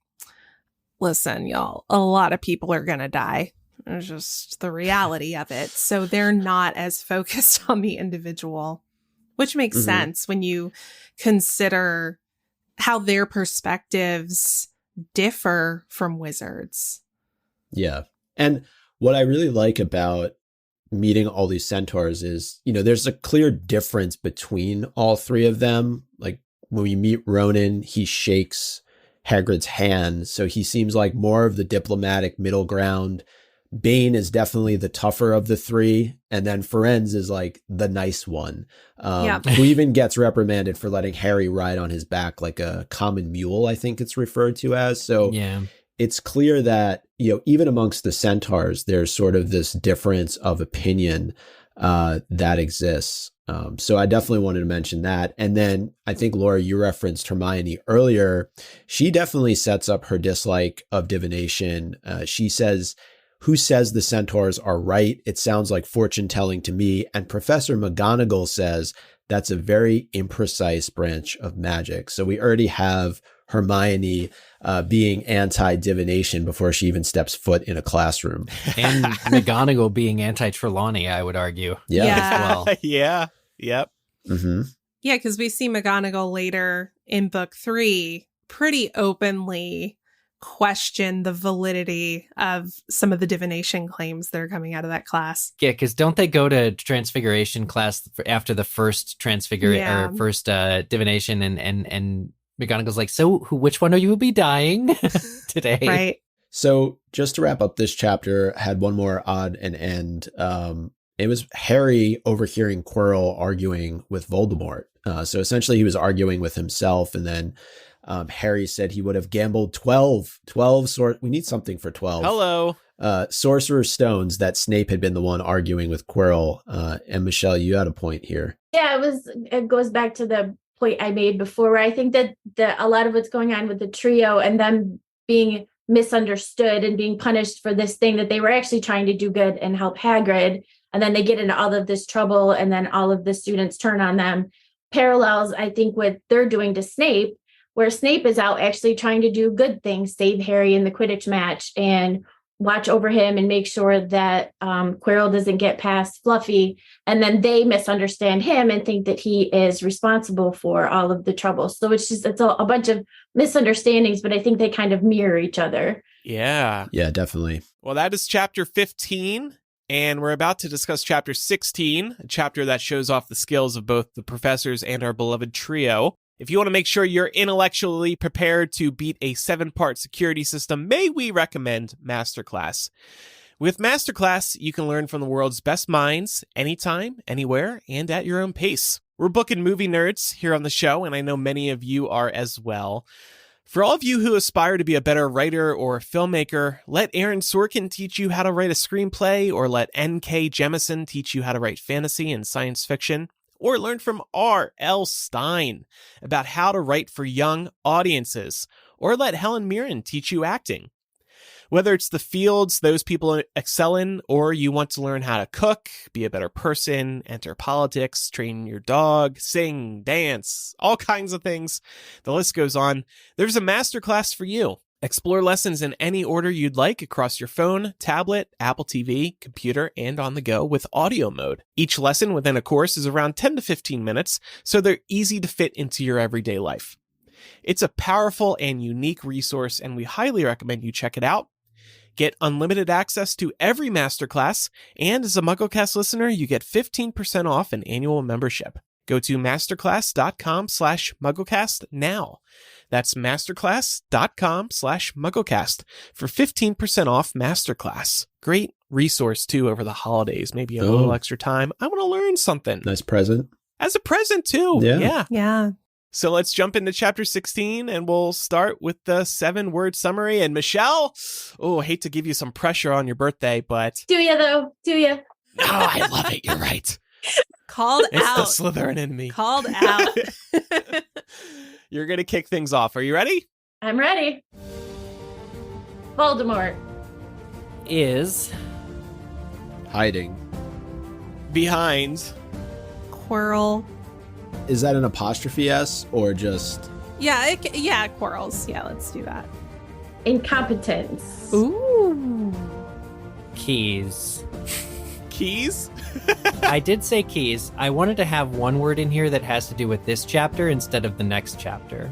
S5: listen, y'all, a lot of people are going to die. It's just the reality of it. So they're not as focused on the individual, which makes sense when you consider how their perspectives differ from wizards.
S3: Yeah. And what I really like about meeting all these centaurs is, there's a clear difference between all three of them. Like when we meet Ronan, he shakes Hagrid's hand, so he seems like more of the diplomatic middle ground. Bane is definitely the tougher of the three, and then Firenze is like the nice one, who even gets reprimanded for letting Harry ride on his back like a common mule, I think it's referred to as. So yeah. It's clear that, even amongst the centaurs, there's sort of this difference of opinion that exists. So I definitely wanted to mention that. And then I think, Laura, you referenced Hermione earlier. She definitely sets up her dislike of divination. She says, "Who says the centaurs are right? It sounds like fortune telling to me." And Professor McGonagall says that's a very imprecise branch of magic. So we already have Hermione being anti-divination before she even steps foot in a classroom.
S2: And McGonagall being anti-Trelawney, I would argue.
S5: Yeah.
S2: As well.
S1: Yeah. Yep.
S3: Mm-hmm.
S5: Yeah, because we see McGonagall later in book 3 pretty openly question the validity of some of the divination claims that are coming out of that class.
S2: Yeah, because don't they go to transfiguration class after the first or first divination, and McGonagall's like, so which one are you will be dying today?
S5: Right.
S3: So just to wrap up this chapter, I had one more odd and end. It was Harry overhearing Quirrell arguing with Voldemort. So essentially he was arguing with himself, and then Harry said he would have gambled 12 we need something for 12.
S1: Hello.
S3: Sorcerer Stones that Snape had been the one arguing with Quirrell. And Michele, you had a point here.
S4: Yeah, it goes back to the point I made before, where I think that a lot of what's going on with the trio and them being misunderstood and being punished for this thing that they were actually trying to do good and help Hagrid, and then they get into all of this trouble, and then all of the students turn on them, parallels, I think, what they're doing to Snape, where Snape is out actually trying to do good things, save Harry in the Quidditch match and watch over him and make sure that Quirrell doesn't get past Fluffy. And then they misunderstand him and think that he is responsible for all of the trouble. So it's a bunch of misunderstandings, but I think they kind of mirror each other.
S1: Yeah.
S3: Yeah, definitely.
S1: Well, that is chapter 15. And we're about to discuss chapter 16, a chapter that shows off the skills of both the professors and our beloved trio. If you want to make sure you're intellectually prepared to beat a 7-part security system, may we recommend Masterclass. With Masterclass, you can learn from the world's best minds anytime, anywhere, and at your own pace. We're booking movie nerds here on the show, and I know many of you are as well. For all of you who aspire to be a better writer or filmmaker, let Aaron Sorkin teach you how to write a screenplay, or let N.K. Jemisin teach you how to write fantasy and science fiction. Or learn from R.L. Stein about how to write for young audiences. Or let Helen Mirren teach you acting. Whether it's the fields those people excel in, or you want to learn how to cook, be a better person, enter politics, train your dog, sing, dance, all kinds of things, the list goes on, there's a masterclass for you. Explore lessons in any order you'd like across your phone, tablet, Apple TV, computer, and on the go with audio mode. Each lesson within a course is around 10 to 15 minutes, so they're easy to fit into your everyday life. It's a powerful and unique resource, and we highly recommend you check it out. Get unlimited access to every masterclass, and as a MuggleCast listener, you get 15% off an annual membership. Go to masterclass.com/MuggleCast now. That's masterclass.com/MuggleCast for 15% off Masterclass. Great resource, too, over the holidays. Maybe a little extra time. I want to learn something.
S3: Nice present.
S1: As a present, too.
S3: Yeah.
S5: Yeah.
S1: So let's jump into chapter 16, and we'll start with the 7-word summary. And Michele, I hate to give you some pressure on your birthday, but...
S4: Do you, though? Do you?
S1: No, I love it. You're right.
S5: Called
S1: It's
S5: out.
S1: the Slytherin in me.
S5: Called out.
S1: You're going to kick things off. Are you ready?
S4: I'm ready. Voldemort.
S2: Is
S3: Hiding.
S1: Behind.
S5: Quirrell.
S3: Is that an apostrophe S or just...
S5: Yeah, Quirrells. Yeah, let's do that.
S4: Incompetence.
S5: Ooh.
S2: keys.
S1: Keys?
S2: I did say keys. I wanted to have one word in here that has to do with this chapter instead of the next chapter.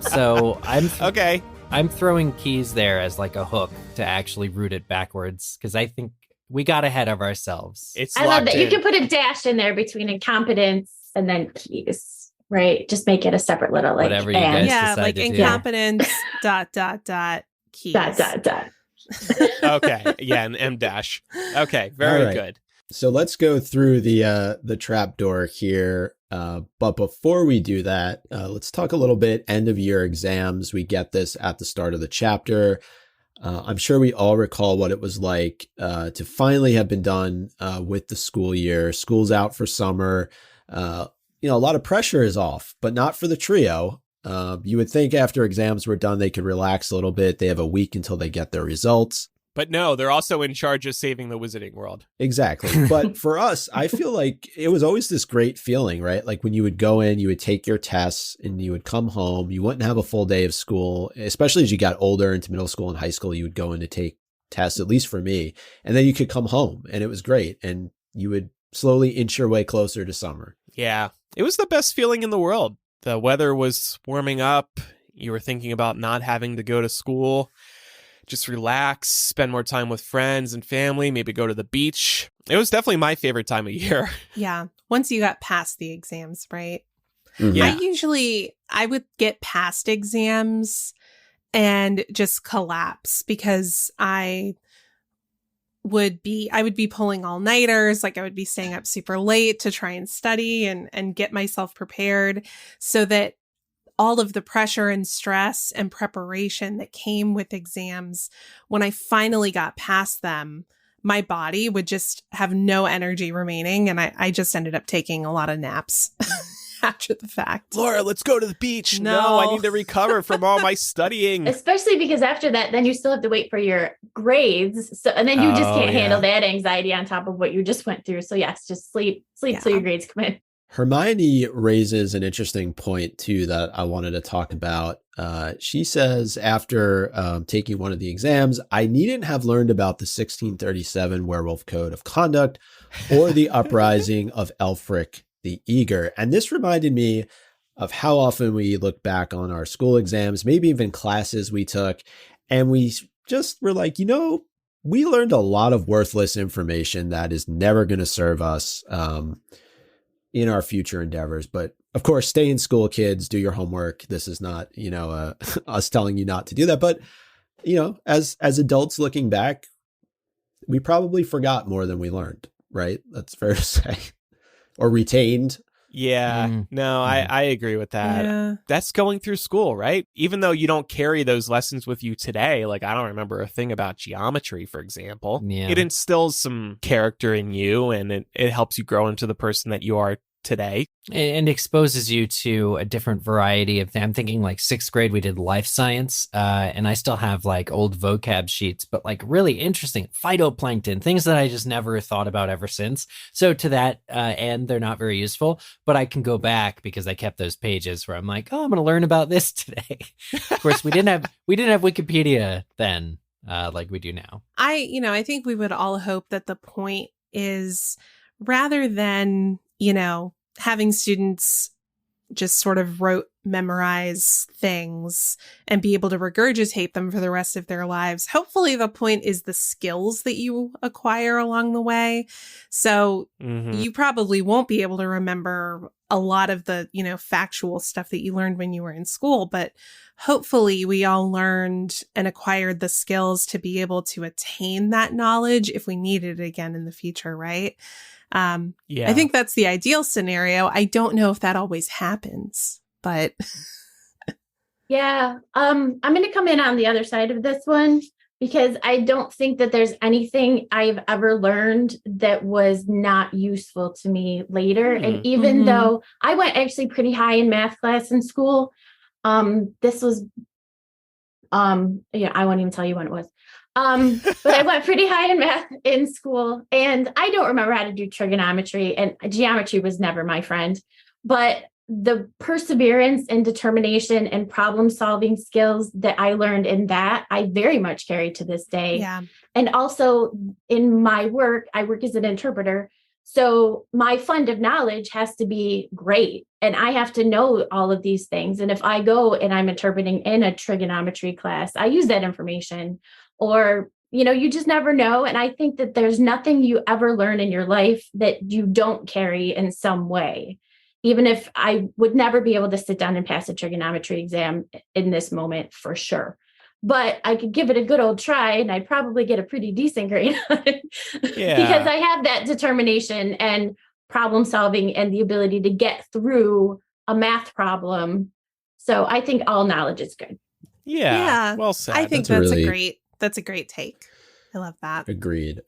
S2: So
S1: Okay.
S2: I'm throwing keys there as like a hook to actually root it backwards because I think we got ahead of ourselves.
S4: I love that.
S1: in.
S4: You can put a dash in there between incompetence and then keys, right? Just make it a separate little like
S2: Whatever you
S4: and.
S2: guys
S5: Yeah,
S2: decide
S5: like
S2: to do.
S5: incompetence, ... keys. ...
S1: Okay. Yeah, an M dash. Okay, very
S3: All right.
S1: good.
S3: So let's go through the trapdoor here. But before we do that, let's talk a little bit end of year exams. We get this at the start of the chapter. I'm sure we all recall what it was like to finally have been done with the school year. School's out for summer. A lot of pressure is off, but not for the trio. You would think after exams were done, they could relax a little bit. They have a week until they get their results.
S1: But no, they're also in charge of saving the Wizarding World.
S3: Exactly. But for us, I feel like it was always this great feeling, right? Like when you would go in, you would take your tests and you would come home. You wouldn't have a full day of school, especially as you got older into middle school and high school. You would go in to take tests, at least for me. And then you could come home and it was great. And you would slowly inch your way closer to summer.
S1: Yeah, it was the best feeling in the world. The weather was warming up. You were thinking about not having to go to school. Just relax, spend more time with friends and family, maybe go to the beach. It was definitely my favorite time of year.
S5: Yeah. Once you got past the exams, right?
S3: Mhm.
S1: Yeah.
S5: I would get past exams and just collapse because I would be pulling all-nighters. Like I would be staying up super late to try and study and get myself prepared so that all of the pressure and stress and preparation that came with exams, when I finally got past them, my body would just have no energy remaining. And I just ended up taking a lot of naps after the fact.
S1: Laura, let's go to the beach.
S5: No.
S1: I need to recover from all my studying.
S4: Especially because after that, then you still have to wait for your grades. So, and then you just
S1: Oh,
S4: can't
S1: yeah.
S4: handle that anxiety on top of what you just went through. So yes, just sleep
S5: Yeah.
S4: till your grades come in.
S3: Hermione raises an interesting point, too, that I wanted to talk about. She says after taking one of the exams, I needn't have learned about the 1637 Werewolf Code of Conduct or the uprising of Elfric the Eager. And this reminded me of how often we look back on our school exams, maybe even classes we took, and we just were like, we learned a lot of worthless information that is never going to serve us in our future endeavors. But of course, stay in school, kids, do your homework. This is not, us telling you not to do that. But, as adults looking back, we probably forgot more than we learned, right? That's fair to say. Or retained.
S1: Yeah, no, I agree with that.
S5: Yeah.
S1: That's going through school, right? Even though you don't carry those lessons with you today, like I don't remember a thing about geometry, for example.
S2: Yeah.
S1: It instills some character in you and it helps you grow into the person that you are today.
S2: And exposes you to a different variety of things. I'm thinking like 6th grade, we did life science, and I still have like old vocab sheets, but like really interesting phytoplankton, things that I just never thought about ever since. So to that end, they're not very useful, but I can go back because I kept those pages where I'm like, oh, I'm going to learn about this today. Of course, we didn't have Wikipedia then like we do now.
S5: I think we would all hope that the point is rather than, having students just sort of memorize things and be able to regurgitate them for the rest of their lives. Hopefully the point is the skills that you acquire along the way. So you probably won't be able to remember a lot of the, factual stuff that you learned when you were in school, but hopefully we all learned and acquired the skills to be able to attain that knowledge if we need it again in the future, right? I think that's the ideal scenario. I don't know if that always happens, but
S4: yeah, I'm going to come in on the other side of this one because I don't think that there's anything I've ever learned that was not useful to me later. And even though I went actually pretty high in math class in school, this was, I won't even tell you when it was. But I went pretty high in math in school, and I don't remember how to do trigonometry, and geometry was never my friend. But the perseverance and determination and problem solving skills that I learned in that, I very much carry to this day.
S5: Yeah.
S4: And also in my work, I work as an interpreter. So my fund of knowledge has to be great. And I have to know all of these things. And if I go and I'm interpreting in a trigonometry class, I use that information. Or, you just never know. And I think that there's nothing you ever learn in your life that you don't carry in some way. Even if I would never be able to sit down and pass a trigonometry exam in this moment for sure. But I could give it a good old try and I'd probably get a pretty decent grade on it. Because I have that determination and problem solving and the ability to get through a math problem. So I think all knowledge is good.
S1: Yeah. Well said.
S5: I think that's a great take. I love that.
S3: Agreed.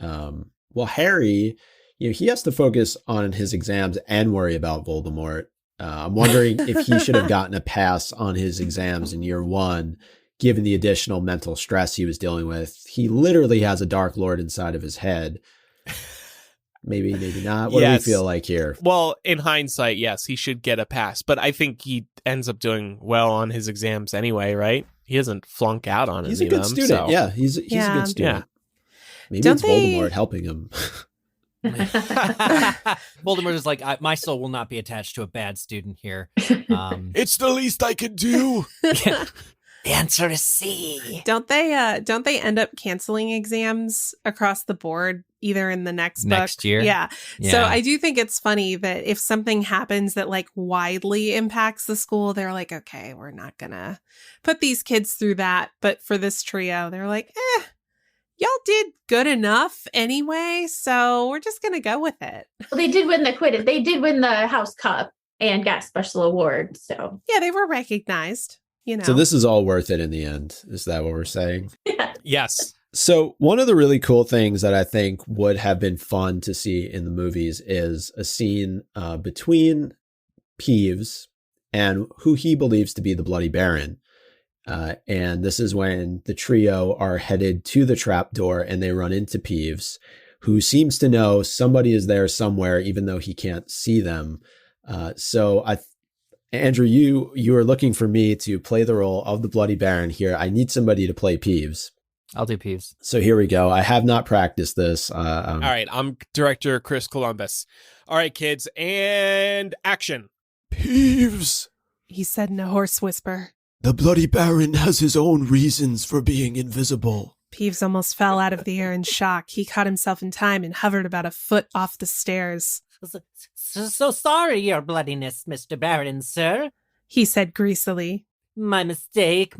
S3: Well, Harry, he has to focus on his exams and worry about Voldemort. I'm wondering if he should have gotten a pass on his exams in year one, given the additional mental stress he was dealing with. He literally has a Dark Lord inside of his head. Maybe not. What do we feel like here?
S1: Well, in hindsight, yes, he should get a pass. But I think he ends up doing well on his exams anyway, right? He doesn't flunk out on
S3: He's
S1: any
S3: a good
S1: of them.
S3: student.
S1: So.
S3: Yeah, he's a good student.
S1: Yeah.
S3: Maybe it's Voldemort helping him.
S2: Voldemort is like, my soul will not be attached to a bad student here.
S6: It's the least I can do.
S2: The answer is C.
S5: Don't they end up canceling exams across the board either in the next
S2: year?
S5: Yeah. So I do think it's funny that if something happens that like widely impacts the school, they're like, okay, we're not gonna put these kids through that. But for this trio, they're like, y'all did good enough anyway, so we're just gonna go with it.
S4: Well, they did win the Quidditch. They did win the House Cup and got special award. So
S5: yeah, they were recognized.
S3: So this is all worth it in the end. Is that what we're saying?
S1: Yes.
S3: So one of the really cool things that I think would have been fun to see in the movies is a scene between Peeves and who he believes to be the Bloody Baron. And this is when the trio are headed to the Trapdoor and they run into Peeves, who seems to know somebody is there somewhere, even though he can't see them. Andrew, you are looking for me to play the role of the Bloody Baron here. I need somebody to play Peeves.
S2: I'll do Peeves.
S3: So here we go. I have not practiced this.
S1: All right. I'm director Chris Columbus. All right, kids. And action.
S6: Peeves.
S5: He said in a hoarse whisper.
S6: The Bloody Baron has his own reasons for being invisible.
S5: Peeves almost fell out of the air in shock. He caught himself in time and hovered about a foot off the stairs.
S7: So sorry, Your Bloodiness, Mr. Baron, sir.
S5: He said greasily.
S7: My mistake.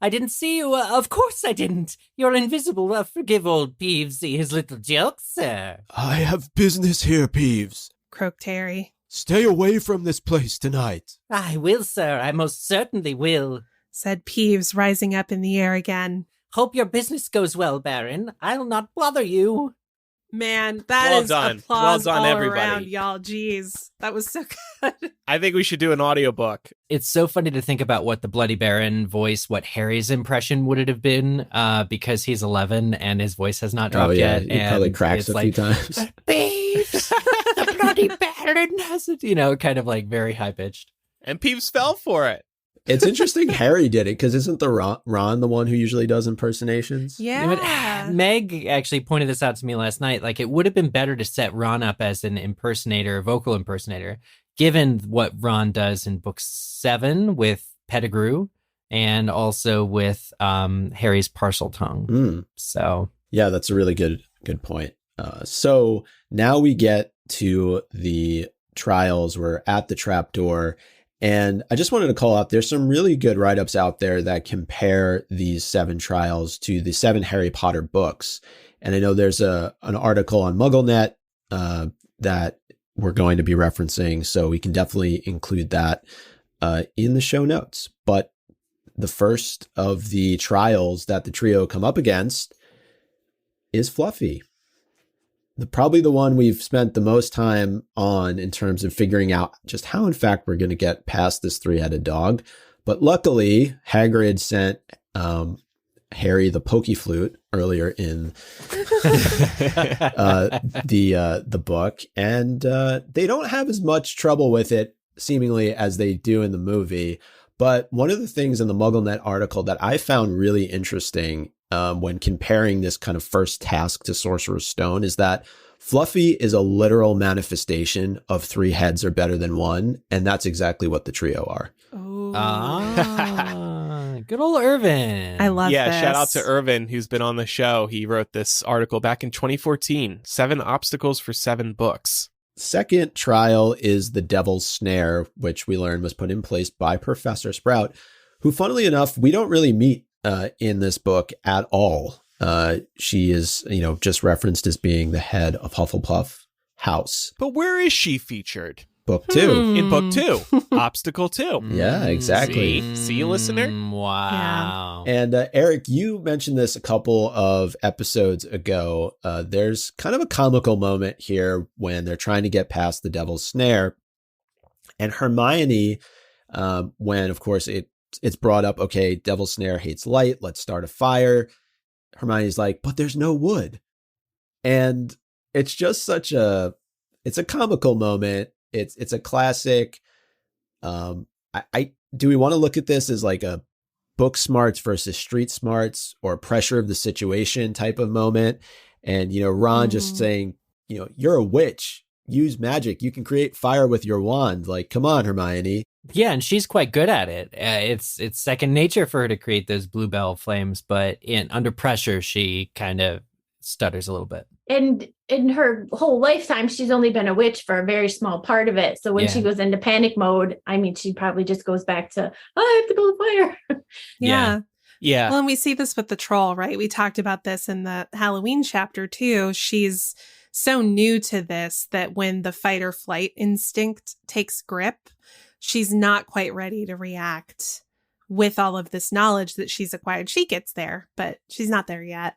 S7: I didn't see you. Of course I didn't. You're invisible. Forgive old Peevesy his little jokes, sir.
S6: I have business here, Peeves.
S5: Croaked Harry.
S6: Stay away from this place tonight.
S7: I will, sir. I most certainly will,
S5: said Peeves, rising up in the air again.
S7: Hope your business goes well, Baron. I'll not bother you.
S5: Man, that
S1: Well
S5: is
S1: done.
S5: applause
S1: Well done,
S5: all
S1: everybody.
S5: around, y'all. Jeez, that was so good.
S1: I think we should do an audiobook.
S2: It's so funny to think about what the Bloody Baron voice, what Harry's impression would it have been, because he's 11 and his voice has not dropped yet.
S3: He probably cracks a few times.
S2: Peeves, the Bloody Baron has it, kind of like very high pitched.
S1: And Peeves fell for it.
S3: It's interesting Harry did it, because isn't the Ron the one who usually does impersonations?
S5: Yeah.
S2: Meg actually pointed this out to me last night. Like, it would have been better to set Ron up as an impersonator, vocal impersonator. given what Ron does in book 7 with Pettigrew and also with Harry's parcel tongue. So
S3: yeah, that's a really good point. So now we get to the trials. We're at the Trapdoor. And I just wanted to call out, there's some really good write-ups out there that compare these 7 trials to the 7 Harry Potter books. And I know there's an article on MuggleNet that we're going to be referencing, so we can definitely include that in the show notes. But the first of the trials that the trio come up against is Fluffy. Probably the one we've spent the most time on in terms of figuring out just how, in fact, we're going to get past this 3-headed dog. But luckily, Hagrid sent Harry the pokey flute earlier in the book, and they don't have as much trouble with it, seemingly, as they do in the movie. But one of the things in the MuggleNet article that I found really interesting when comparing this kind of first task to Sorcerer's Stone is that Fluffy is a literal manifestation of 3 heads are better than 1, and that's exactly what the trio are.
S2: Good old Irvin.
S5: I love this.
S1: Shout out to Irvin, who's been on the show. He wrote this article back in 2014, 7 obstacles for 7 books.
S3: Second trial is the Devil's Snare, which we learned was put in place by Professor Sprout, who, funnily enough, we don't really meet in this book at all. She is, just referenced as being the head of Hufflepuff House.
S1: But where is she featured?
S3: Book 2.
S1: In book 2. Obstacle 2.
S3: Yeah, exactly.
S1: See, listener?
S2: Wow.
S3: Yeah. And Eric, you mentioned this a couple of episodes ago. There's kind of a comical moment here when they're trying to get past the Devil's Snare. And Hermione, when, of course, it's brought up, okay, Devil's Snare hates light, let's start a fire. Hermione's like, but there's no wood. And it's just it's a comical moment. It's a classic. Do we want to look at this as like a book smarts versus street smarts or pressure of the situation type of moment? And, Ron just saying, you're a witch, use magic. You can create fire with your wand. Like, come on, Hermione.
S2: Yeah, and she's quite good at it. It's second nature for her to create those bluebell flames, but under pressure, she kind of stutters a little bit.
S4: And in her whole lifetime, she's only been a witch for a very small part of it. So when she goes into panic mode, she probably just goes back to, I have to build fire.
S5: Yeah.
S1: Yeah.
S5: Well, and we see this with the troll, right? We talked about this in the Halloween chapter too. She's so new to this that when the fight or flight instinct takes grip, she's not quite ready to react with all of this knowledge that she's acquired. She gets there, but she's not there yet.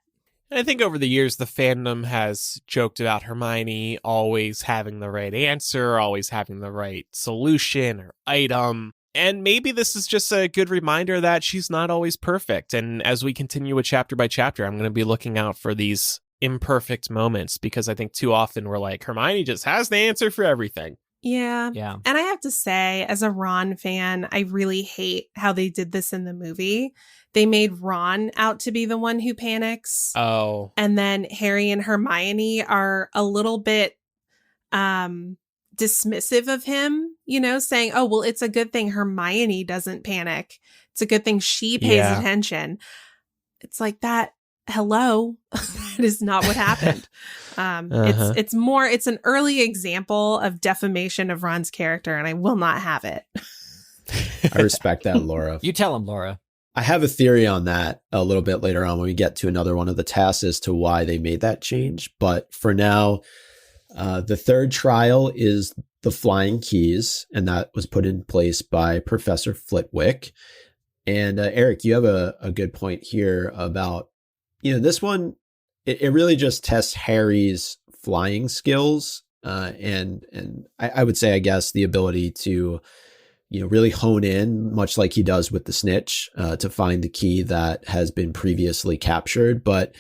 S1: I think over the years, the fandom has joked about Hermione always having the right answer, always having the right solution or item. And maybe this is just a good reminder that she's not always perfect. And as we continue with chapter by chapter, I'm going to be looking out for these imperfect moments, because I think too often we're like, Hermione just has the answer for everything.
S5: Yeah. And I have to say, as a Ron fan, I really hate how they did this in the movie. They made Ron out to be the one who panics.
S1: Oh.
S5: And then Harry and Hermione are a little bit dismissive of him, saying, oh, well, it's a good thing Hermione doesn't panic. It's a good thing she pays attention. It's like that. Hello. That is not what happened. It's an early example of defamation of Ron's character, and I will not have it.
S3: I respect that, Laura.
S2: You tell him, Laura.
S3: I have a theory on that a little bit later on when we get to another one of the tasks as to why they made that change. But for now, the third trial is the flying keys, and that was put in place by Professor Flitwick. And Eric, you have a good point here about, this one, it really just tests Harry's flying skills, and I would say, I guess, the ability to, really hone in, much like he does with the snitch, to find the key that has been previously captured. But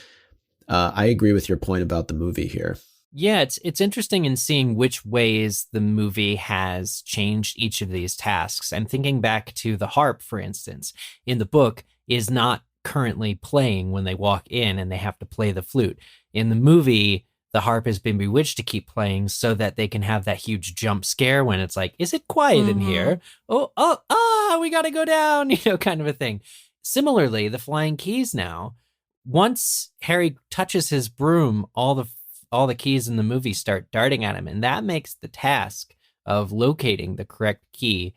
S3: I agree with your point about the movie here.
S2: Yeah, it's interesting in seeing which ways the movie has changed each of these tasks. I'm thinking back to the harp, for instance. In the book, is not currently playing when they walk in and they have to play the flute. In the movie, the harp has been bewitched to keep playing so that they can have that huge jump scare when it's like, is it quiet in here? We got to go down, kind of a thing. Similarly, the flying keys now, once Harry touches his broom, all the keys in the movie start darting at him. And that makes the task of locating the correct key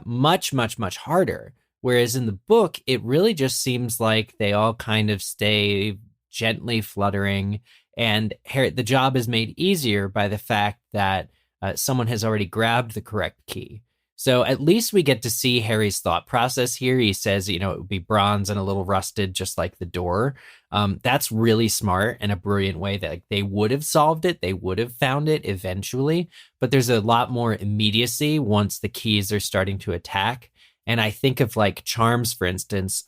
S2: much, much, much harder. Whereas in the book, it really just seems like they all kind of stay gently fluttering. And Harry, the job is made easier by the fact that someone has already grabbed the correct key. So at least we get to see Harry's thought process here. He says, it would be bronze and a little rusted, just like the door. That's really smart and a brilliant way that they would have solved it. They would have found it eventually. But there's a lot more immediacy once the keys are starting to attack. And I think of like charms, for instance,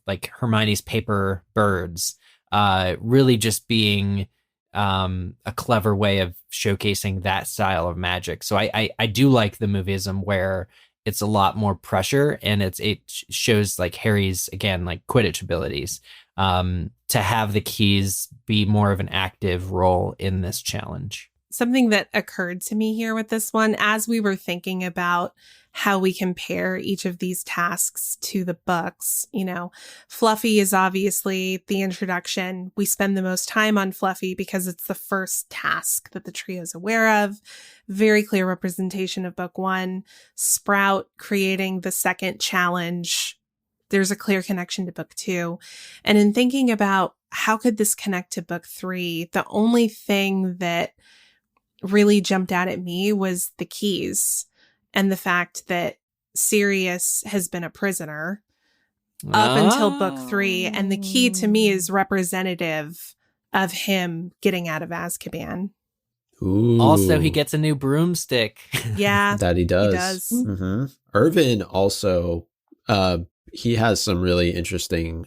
S2: like Hermione's paper birds, really just being a clever way of showcasing that style of magic. So I do like the movism where it's a lot more pressure and it shows like Harry's, again, like Quidditch abilities, to have the keys be more of an active role in this challenge.
S5: Something that occurred to me here with this one, as we were thinking about how we compare each of these tasks to the books, Fluffy is obviously the introduction. We spend the most time on Fluffy because it's the first task that the trio is aware of. Very clear representation of book one. Sprout creating the second challenge. There's a clear connection to book two. And in thinking about how could this connect to book three, the only thing that really jumped out at me was the keys and the fact that Sirius has been a prisoner up until book three. And the key to me is representative of him getting out of Azkaban.
S3: Ooh.
S2: Also, he gets a new broomstick.
S5: Yeah.
S3: That he does.
S5: He does.
S3: Mm-hmm. Irvin also, he has some really interesting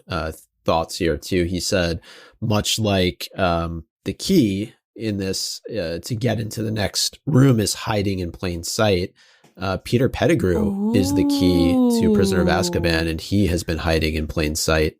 S3: thoughts here too. He said, much like the key in this to get into the next room is hiding in plain sight. Peter Pettigrew is the key to Prisoner of Azkaban, and he has been hiding in plain sight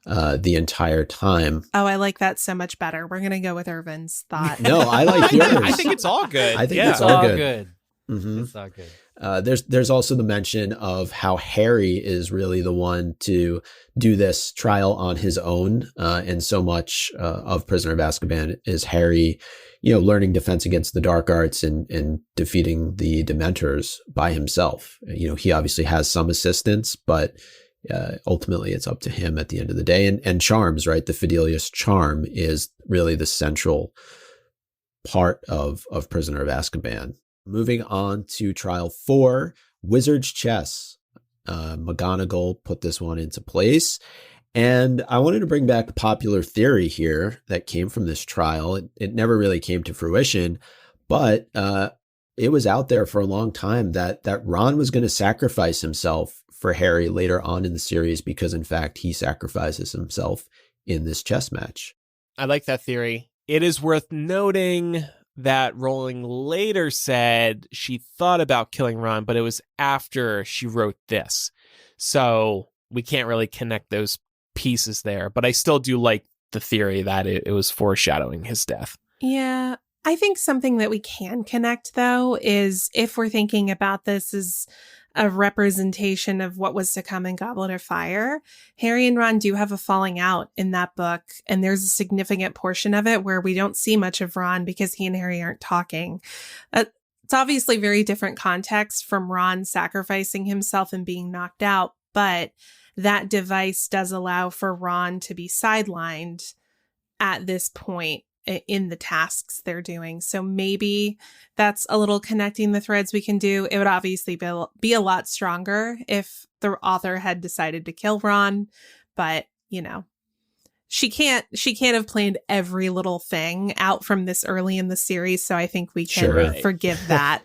S3: the entire time.
S5: Oh, I like that so much better. We're going to go with Irvin's thought.
S3: No, I like yours.
S1: I think it's all good.
S3: I think
S1: yeah.
S3: it's all good. Mm-hmm.
S2: It's all good.
S3: There's also the mention of how Harry is really the one to do this trial on his own, and so much of Prisoner of Azkaban is Harry, learning defense against the dark arts and defeating the Dementors by himself. He obviously has some assistance, but ultimately it's up to him at the end of the day. And charms, right? The Fidelius charm is really the central part of Prisoner of Azkaban. Moving on to trial 4, Wizard's Chess. McGonagall put this one into place. And I wanted to bring back a popular theory here that came from this trial. It never really came to fruition, but it was out there for a long time that Ron was going to sacrifice himself for Harry later on in the series because, in fact, he sacrifices himself in this chess match.
S1: I like that theory. It is worth noting that Rowling later said she thought about killing Ron, but it was after she wrote this. So we can't really connect those pieces there. But I still do like the theory that it was foreshadowing his death.
S5: Yeah. I think something that we can connect, though, is if we're thinking about this as a representation of what was to come in Goblet of Fire, Harry and Ron do have a falling out in that book. And there's a significant portion of it where we don't see much of Ron because he and Harry aren't talking. It's obviously very different context from Ron sacrificing himself and being knocked out, but that device does allow for Ron to be sidelined at this point in the tasks they're doing. So maybe that's a little connecting the threads we can do. It would obviously be a lot stronger if the author had decided to kill Ron, but she can't have planned every little thing out from this early in the series. So I think we can forgive that.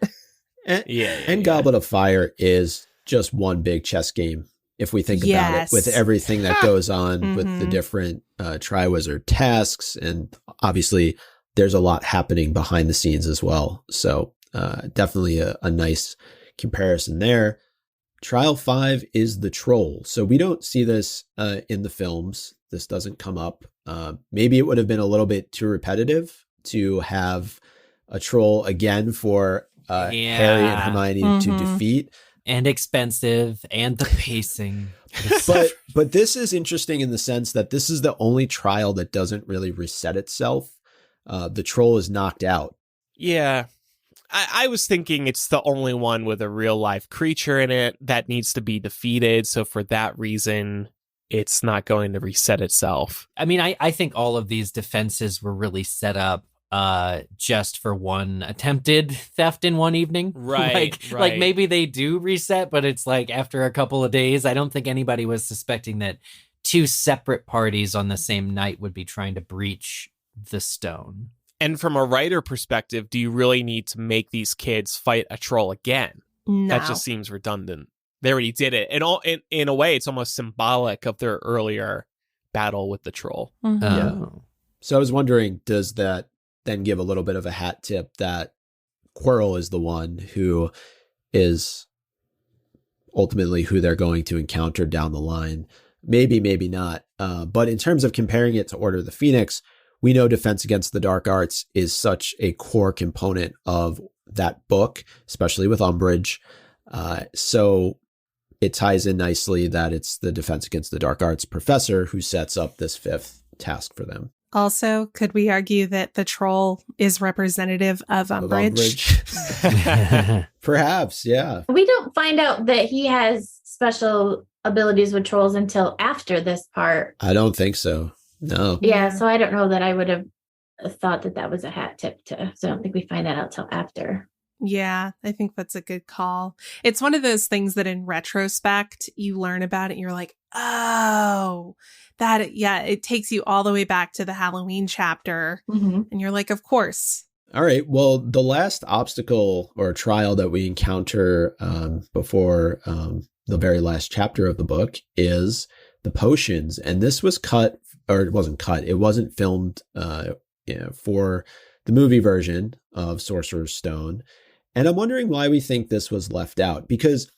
S3: And Goblet of Fire is just one big chess game. If we think about it, with everything that goes on with the different Triwizard tasks, and obviously there's a lot happening behind the scenes as well. So definitely a nice comparison there. Trial 5 is the Troll. So we don't see this in the films. This doesn't come up. Maybe it would have been a little bit too repetitive to have a troll again for Harry and Hermione to defeat.
S2: And expensive, and the pacing.
S3: But this is interesting in the sense that this is the only trial that doesn't really reset itself. The troll is knocked out.
S1: Yeah. I was thinking it's the only one with a real life creature in it that needs to be defeated. So for that reason, it's not going to reset itself.
S2: I mean, I think all of these defenses were really set up just for one attempted theft in one evening.
S1: Right.
S2: Like maybe they do reset, but it's like after a couple of days. I don't think anybody was suspecting that two separate parties on the same night would be trying to breach the stone.
S1: And from a writer perspective, do you really need to make these kids fight a troll again?
S5: No.
S1: That just seems redundant. They already did it. And in a way, it's almost symbolic of their earlier battle with the troll.
S5: Mm-hmm.
S3: Yeah. So I was wondering, does that then give a little bit of a hat tip that Quirrell is the one who is ultimately who they're going to encounter down the line? Maybe, maybe not. But in terms of comparing it to Order of the Phoenix, we know Defense Against the Dark Arts is such a core component of that book, especially with Umbridge. So it ties in nicely that it's the Defense Against the Dark Arts professor who sets up this fifth task for them.
S5: Also, could we argue that the troll is representative of Umbridge?
S3: Perhaps, yeah.
S4: We don't find out that he has special abilities with trolls until after this part.
S3: I don't think so. No.
S4: Yeah, so I don't know that I would have thought that that was a hat tip to. So I don't think we find that out till after.
S5: Yeah, I think that's a good call. It's one of those things that in retrospect, you learn about it and you're like, oh, it takes you all the way back to the Halloween chapter.
S4: Mm-hmm.
S5: And you're like, of course.
S3: All right. Well, the last obstacle or trial that we encounter before the very last chapter of the book is the potions. And this was cut, or it wasn't cut. It wasn't filmed for the movie version of Sorcerer's Stone. And I'm wondering why we think this was left out, because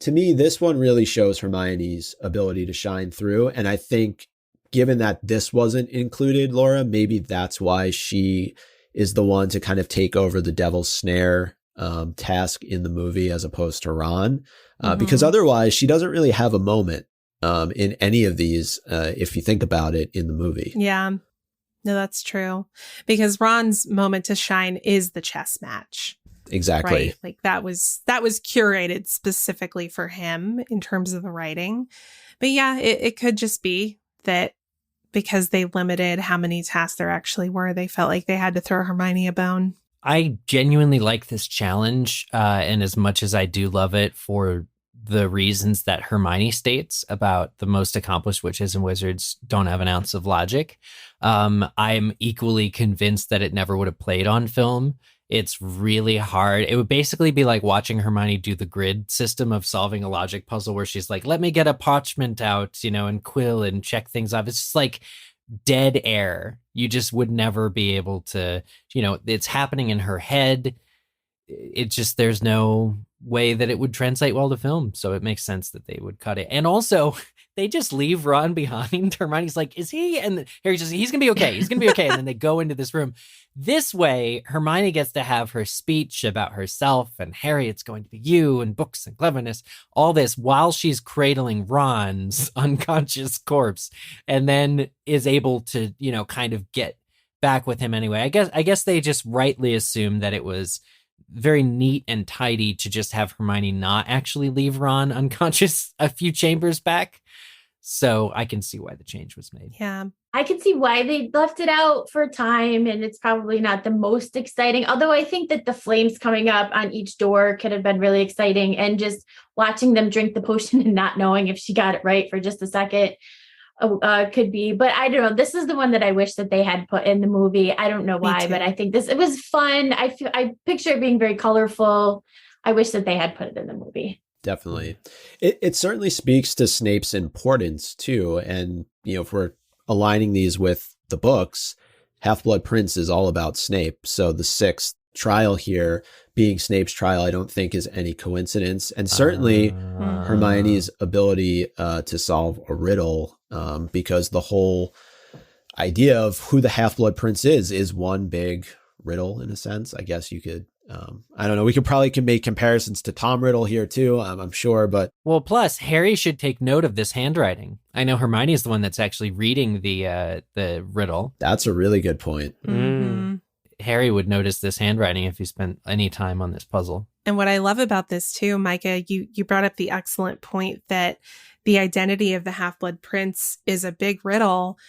S3: to me, this one really shows Hermione's ability to shine through. And I think given that this wasn't included, Laura, maybe that's why she is the one to kind of take over the Devil's Snare task in the movie as opposed to Ron, because otherwise she doesn't really have a moment in any of these, if you think about it, in the movie.
S5: Yeah, no, that's true. Because Ron's moment to shine is the chess match.
S3: Exactly.
S5: Right? Like that was curated specifically for him in terms of the writing. But yeah, it could just be that because they limited how many tasks there actually were, they felt like they had to throw Hermione a bone.
S2: I genuinely like this challenge, and as much as I do love it for the reasons that Hermione states about the most accomplished witches and wizards don't have an ounce of logic, I'm equally convinced that it never would have played on film. It's really hard. It would basically be like watching Hermione do the grid system of solving a logic puzzle where she's like, let me get a parchment out, and quill and check things off. It's just like dead air. You just would never be able to, it's happening in her head. It just, there's no way that it would translate well to film. So it makes sense that they would cut it. And also, they just leave Ron behind. Hermione's like, is he? And Harry's just, he's going to be okay. He's going to be okay. And then they go into this room. This way, Hermione gets to have her speech about herself and Harry, it's going to be you and books and cleverness, all this while she's cradling Ron's unconscious corpse and then is able to, kind of get back with him anyway. I guess they just rightly assumed that it was very neat and tidy to just have Hermione not actually leave Ron unconscious a few chambers back. So I can see why the change was made.
S5: Yeah.
S4: I can see why they left it out for time, and it's probably not the most exciting. Although I think that the flames coming up on each door could have been really exciting, and just watching them drink the potion and not knowing if she got it right for just a second could be. But I don't know. This is the one that I wish that they had put in the movie. I don't know why, but I think it was fun. I picture it being very colorful. I wish that they had put it in the movie.
S3: Definitely. It certainly speaks to Snape's importance too. And, if we're aligning these with the books, Half-Blood Prince is all about Snape. So the sixth trial here being Snape's trial, I don't think is any coincidence. And certainly Hermione's ability to solve a riddle, because the whole idea of who the Half-Blood Prince is one big riddle in a sense. I guess you could, I don't know. We can make comparisons to Tom Riddle here too, I'm sure, but.
S2: Well, plus Harry should take note of this handwriting. I know Hermione is the one that's actually reading the riddle.
S3: That's a really good point.
S5: Mm-hmm.
S2: Harry would notice this handwriting if he spent any time on this puzzle.
S5: And what I love about this too, Micah, you brought up the excellent point that the identity of the Half-Blood Prince is a big riddle.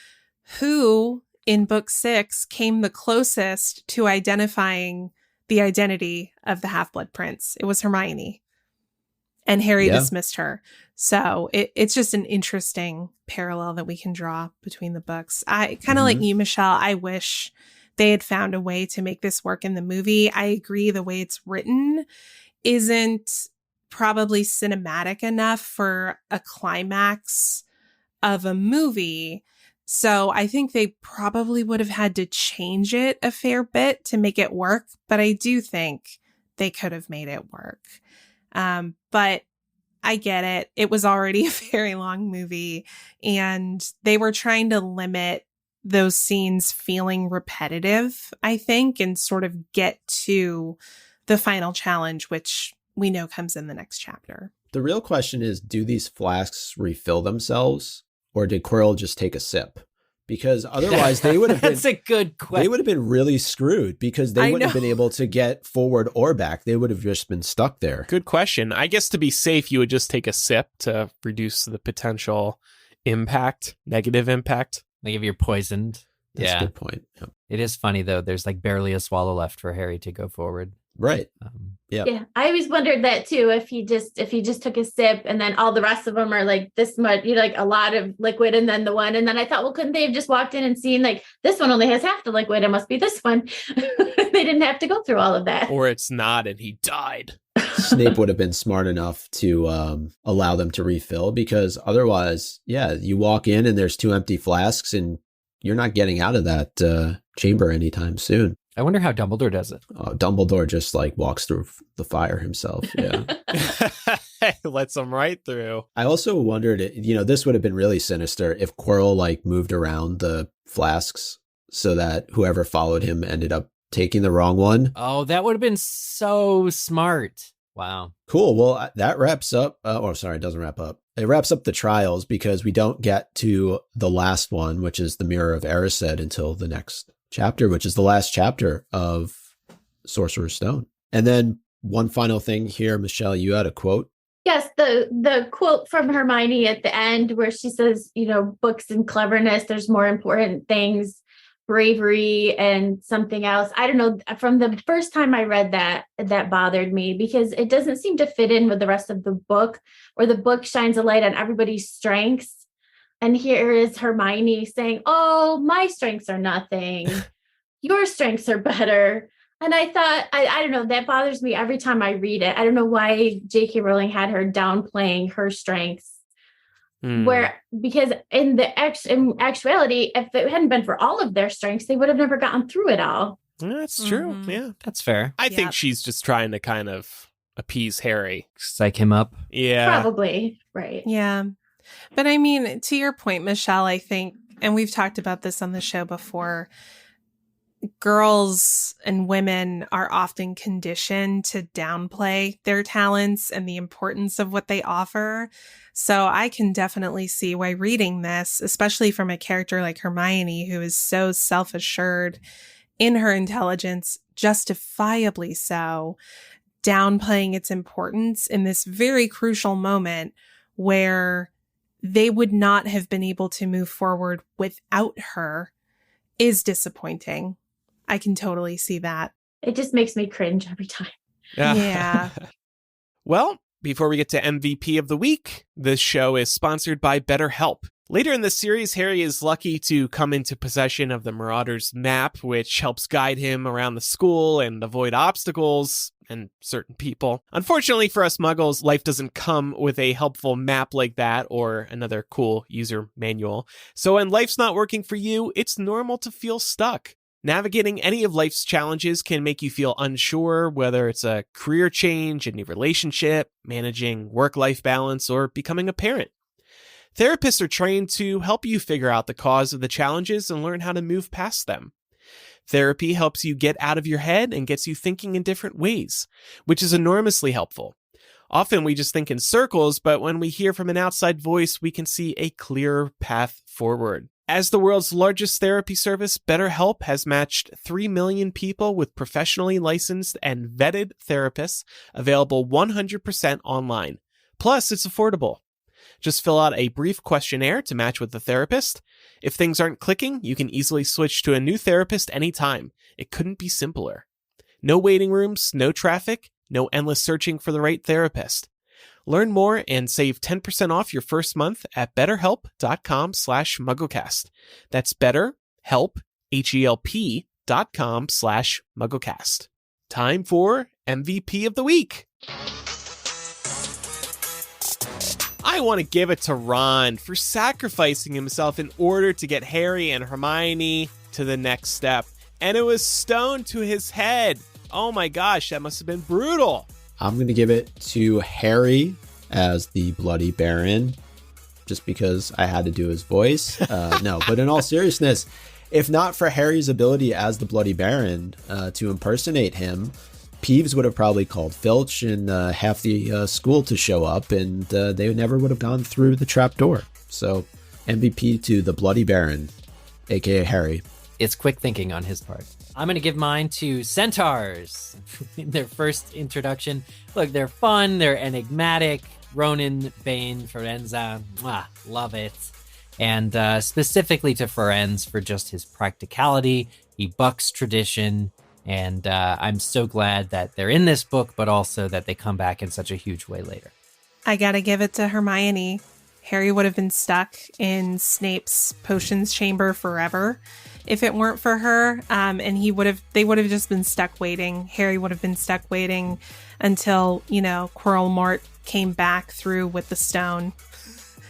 S5: Who in book 6 came the closest to identifying the identity of the Half-Blood Prince? It was Hermione. And Harry dismissed her. So it's just an interesting parallel that we can draw between the books. I kind of like you, Michele. I wish they had found a way to make this work in the movie. I agree the way it's written isn't probably cinematic enough for a climax of a movie. So I think they probably would have had to change it a fair bit to make it work. But I do think they could have made it work. But I get it. It was already a very long movie and they were trying to limit those scenes feeling repetitive, I think, and sort of get to the final challenge, which we know comes in the next chapter.
S3: The real question is, do these flasks refill themselves or did Quirrell just take a sip? Because otherwise they would have been...
S2: That's a good question.
S3: They would have been really screwed because they wouldn't have been able to get forward or back. They would have just been stuck there.
S1: Good question. I guess to be safe, you would just take a sip to reduce the potential impact, negative impact.
S2: Like if you're poisoned.
S3: That's a good point. Yep.
S2: It is funny, though. There's like barely a swallow left for Harry to go forward.
S3: Right.
S4: Yeah. I always wondered that too. If he just took a sip and then all the rest of them are like this much, like a lot of liquid and then the one. And then I thought, well, couldn't they have just walked in and seen like this one only has half the liquid? It must be this one. They didn't have to go through all of that.
S1: Or it's not and he died.
S3: Snape would have been smart enough to allow them to refill because otherwise, you walk in and there's 2 empty flasks and you're not getting out of that chamber anytime soon.
S2: I wonder how Dumbledore does it.
S3: Dumbledore just like walks through the fire himself. Yeah.
S1: Lets them right through.
S3: I also wondered, this would have been really sinister if Quirrell like moved around the flasks so that whoever followed him ended up taking the wrong one.
S2: Oh, that would have been so smart. Wow.
S3: Cool. Well, that wraps up. It doesn't wrap up. It wraps up the trials because we don't get to the last one, which is the Mirror of Erised, until the next chapter, which is the last chapter of Sorcerer's Stone. And then one final thing here, Michele, you had a quote.
S4: Yes, the quote from Hermione at the end where she says, books and cleverness, there's more important things, bravery and something else. I don't know. From the first time I read that bothered me because it doesn't seem to fit in with the rest of the book, where the book shines a light on everybody's strengths. And here is Hermione saying, oh, my strengths are nothing. Your strengths are better. And I thought, I don't know, that bothers me every time I read it. I don't know why J.K. Rowling had her downplaying her strengths. Because in actuality, if it hadn't been for all of their strengths, they would have never gotten through it all.
S1: That's true. Yeah,
S2: that's fair.
S1: I think she's just trying to kind of appease Harry.
S2: Psych him up.
S1: Yeah.
S4: Probably. Right.
S5: Yeah. But I mean, to your point, Michele, I think, and we've talked about this on the show before, girls and women are often conditioned to downplay their talents and the importance of what they offer. So I can definitely see why reading this, especially from a character like Hermione, who is so self-assured in her intelligence, justifiably so, downplaying its importance in this very crucial moment where they would not have been able to move forward without her is disappointing. I can totally see that.
S4: It just makes me cringe every time.
S5: Yeah.
S1: Well, before we get to MVP of the week, this show is sponsored by BetterHelp. Later in the series, Harry is lucky to come into possession of the Marauder's map, which helps guide him around the school and avoid obstacles and certain people. Unfortunately for us Muggles, life doesn't come with a helpful map like that or another cool user manual. So when life's not working for you, it's normal to feel stuck. Navigating any of life's challenges can make you feel unsure, whether it's a career change, a new relationship, managing work-life balance, or becoming a parent. Therapists are trained to help you figure out the cause of the challenges and learn how to move past them. Therapy helps you get out of your head and gets you thinking in different ways, which is enormously helpful. Often we just think in circles, but when we hear from an outside voice, we can see a clearer path forward. As the world's largest therapy service, BetterHelp has matched 3 million people with professionally licensed and vetted therapists, available 100% online. Plus, it's affordable. Just fill out a brief questionnaire to match with the therapist. If things aren't clicking, you can easily switch to a new therapist anytime. It couldn't be simpler. No waiting rooms, no traffic, no endless searching for the right therapist. Learn more and save 10% off your first month at betterhelp.com/MuggleCast. That's BetterHelp, HELP.com/MuggleCast. Time for MVP of the week. I want to give it to Ron for sacrificing himself in order to get Harry and Hermione to the next step. And it was stoned to his head. Oh my gosh, that must have been brutal.
S3: I'm going to give it to Harry as the Bloody Baron, just because I had to do his voice. No, but in all seriousness, if not for Harry's ability as the Bloody Baron to impersonate him, Peeves would have probably called Filch and half the school to show up, and they never would have gone through the trapdoor. So MVP to the Bloody Baron, aka Harry.
S2: It's quick thinking on his part. I'm going to give mine to Centaurs in their first introduction. Look, they're fun. They're enigmatic. Ronan, Bane, Firenze. Love it. And specifically to Firenze for just his practicality. He bucks tradition. And I'm so glad that they're in this book, but also that they come back in such a huge way later.
S5: I got to give it to Hermione. Harry would have been stuck in Snape's potions chamber forever if it weren't for her. And they would have just been stuck waiting. Harry would have been stuck waiting until, Quirrell Mort came back through with the stone.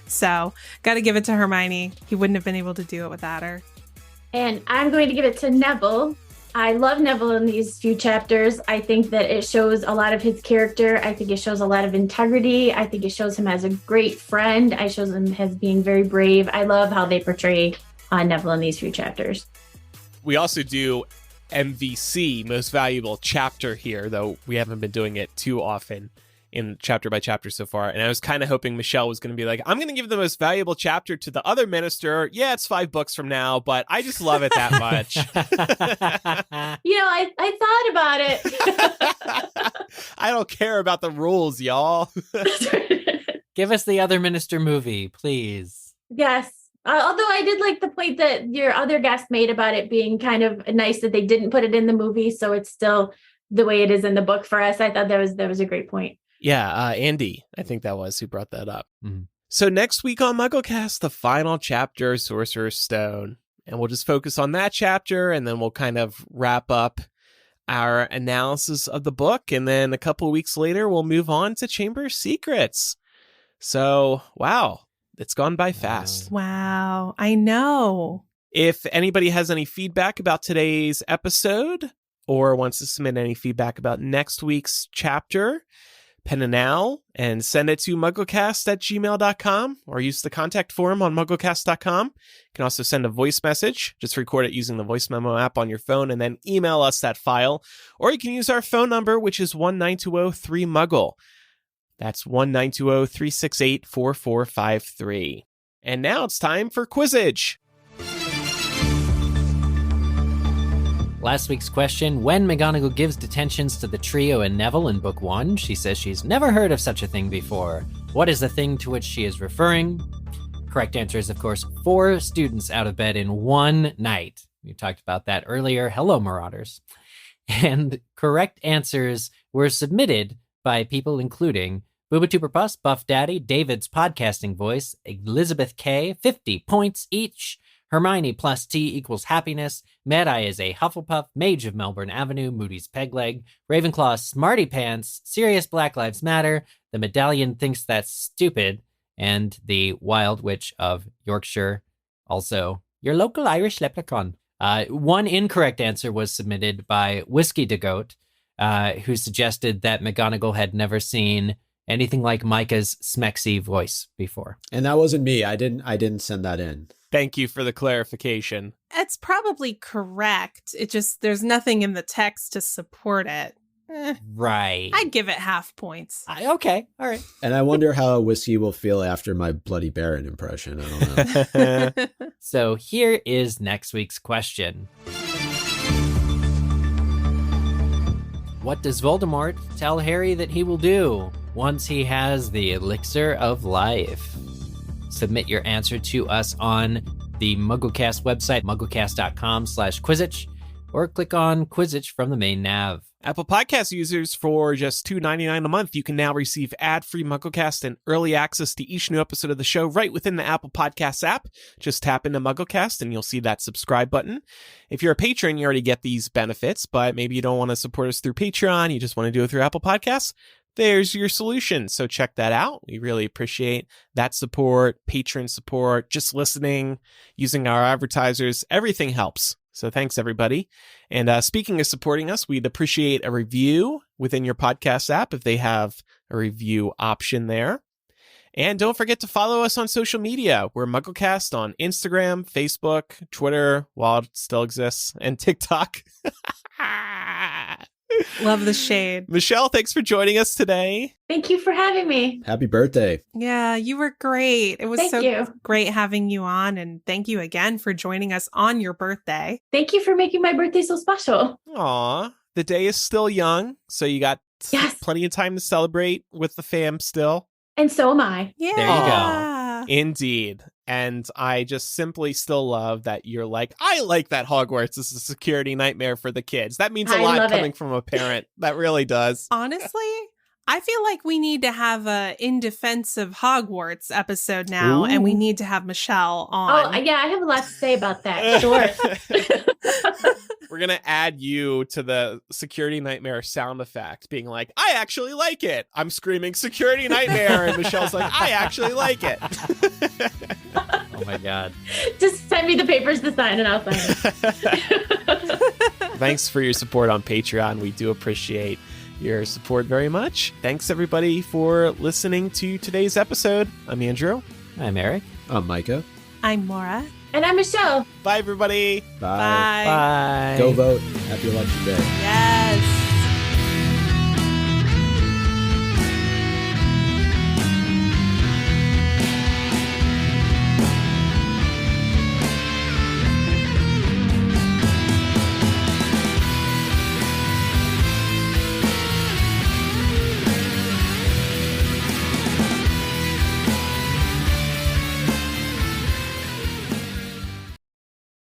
S5: So got to give it to Hermione. He wouldn't have been able to do it without her.
S4: And I'm going to give it to Neville. I love Neville in these few chapters. I think that it shows a lot of his character. I think it shows a lot of integrity. I think it shows him as a great friend. I shows him as being very brave. I love how they portray Neville in these few chapters.
S1: We also do MVC, most valuable chapter here, though we haven't been doing it too often in chapter by chapter so far. And I was kind of hoping Michele was going to be like, I'm going to give the most valuable chapter to the other minister. Yeah, it's 5 books from now, but I just love it that much.
S4: I thought about it.
S1: I don't care about the rules, y'all.
S2: Give us the other minister movie, please.
S4: Yes. Although I did like the point that your other guest made about it being kind of nice that they didn't put it in the movie, so it's still the way it is in the book for us. I thought that was a great point.
S1: Yeah, Andy, I think that was who brought that up.
S2: Mm-hmm.
S1: So next week on MuggleCast, the final chapter, Sorcerer's Stone. And we'll just focus on that chapter, and then we'll kind of wrap up our analysis of the book. And then a couple of weeks later, we'll move on to Chamber of Secrets. So, wow, it's gone by fast.
S5: Wow, I know.
S1: If anybody has any feedback about today's episode or wants to submit any feedback about next week's chapter, pen an owl and send it to mugglecast@gmail.com or use the contact form on mugglecast.com. You can also send a voice message. Just record it using the voice memo app on your phone and then email us that file. Or you can use our phone number, which is 1-920-3-MUGGLE. That's 1-920-368-4453. And now it's time for Quizzage.
S2: Last week's question, when McGonagall gives detentions to the trio and Neville in Book 1, she says she's never heard of such a thing before. What is the thing to which she is referring? Correct answer is, of course, 4 students out of bed in one night. We talked about that earlier. Hello, Marauders. And correct answers were submitted by people including Boobatuberpuss, Buff Daddy, David's podcasting voice, Elizabeth K, 50 points each, Hermione plus T equals happiness, Mad-Eye is a Hufflepuff, Mage of Melbourne Avenue, Moody's Pegleg, Ravenclaw Smarty Pants, Sirius Black Lives Matter, The Medallion Thinks That's Stupid, and the Wild Witch of Yorkshire, also your local Irish leprechaun. One incorrect answer was submitted by Whiskey de Goat, who suggested that McGonagall had never seen anything like Micah's smexy voice before.
S3: And that wasn't me. I didn't send that in.
S1: Thank you for the clarification.
S5: It's probably correct. It just, there's nothing in the text to support it.
S2: Right.
S5: I'd give it half points.
S2: Okay. All right.
S3: And I wonder how Whiskey will feel after my Bloody Baron impression. I don't know.
S2: So here is next week's question. What does Voldemort tell Harry that he will do once he has the elixir of life? Submit your answer to us on the MuggleCast website, mugglecast.com/Quizzitch, or click on Quizzitch from the main nav.
S1: Apple Podcast users, for just $2.99 a month, you can now receive ad-free MuggleCast and early access to each new episode of the show right within the Apple Podcasts app. Just tap into MuggleCast and you'll see that subscribe button. If you're a patron, you already get these benefits, but maybe you don't want to support us through Patreon, you just want to do it through Apple Podcasts. There's your solution. So check that out. We really appreciate that support, patron support, just listening, using our advertisers. Everything helps. So thanks, everybody. And speaking of supporting us, we'd appreciate a review within your podcast app if they have a review option there. And don't forget to follow us on social media. We're MuggleCast on Instagram, Facebook, Twitter, while it still exists, and TikTok.
S5: Love the shade.
S1: Michele, thanks for joining us today.
S4: Thank you for having me.
S3: Happy birthday.
S5: Yeah, you were great. It was
S4: Thank you.
S5: Great having you on. And thank you again for joining us on your birthday.
S4: Thank you for making my birthday so special.
S1: Aw, the day is still young, so you got plenty of time to celebrate with the fam still.
S4: And so am I.
S5: Yeah.
S2: There you go.
S1: Indeed. And I just simply still love that you're like, I like that Hogwarts is a security nightmare for the kids. That means a lot coming from a parent. That really does.
S5: Honestly, I feel like we need to have a In Defense of Hogwarts episode now, and we need to have Michele on.
S4: Oh, yeah, I have a lot to say about that. Sure.
S1: We're going to add you to the security nightmare sound effect, being like, I actually like it. I'm screaming security nightmare. And Michelle's like, I actually like it.
S2: Oh my God.
S4: Just send me the papers to sign and I'll sign it.
S1: Thanks for your support on Patreon. We do appreciate your support very much. Thanks, everybody, for listening to today's episode. I'm Andrew.
S2: I'm Eric.
S3: I'm Micah.
S5: I'm Maura.
S4: And I'm Michele.
S1: Bye, everybody.
S3: Bye.
S2: Bye.
S3: Go vote. Happy election day.
S5: Yes.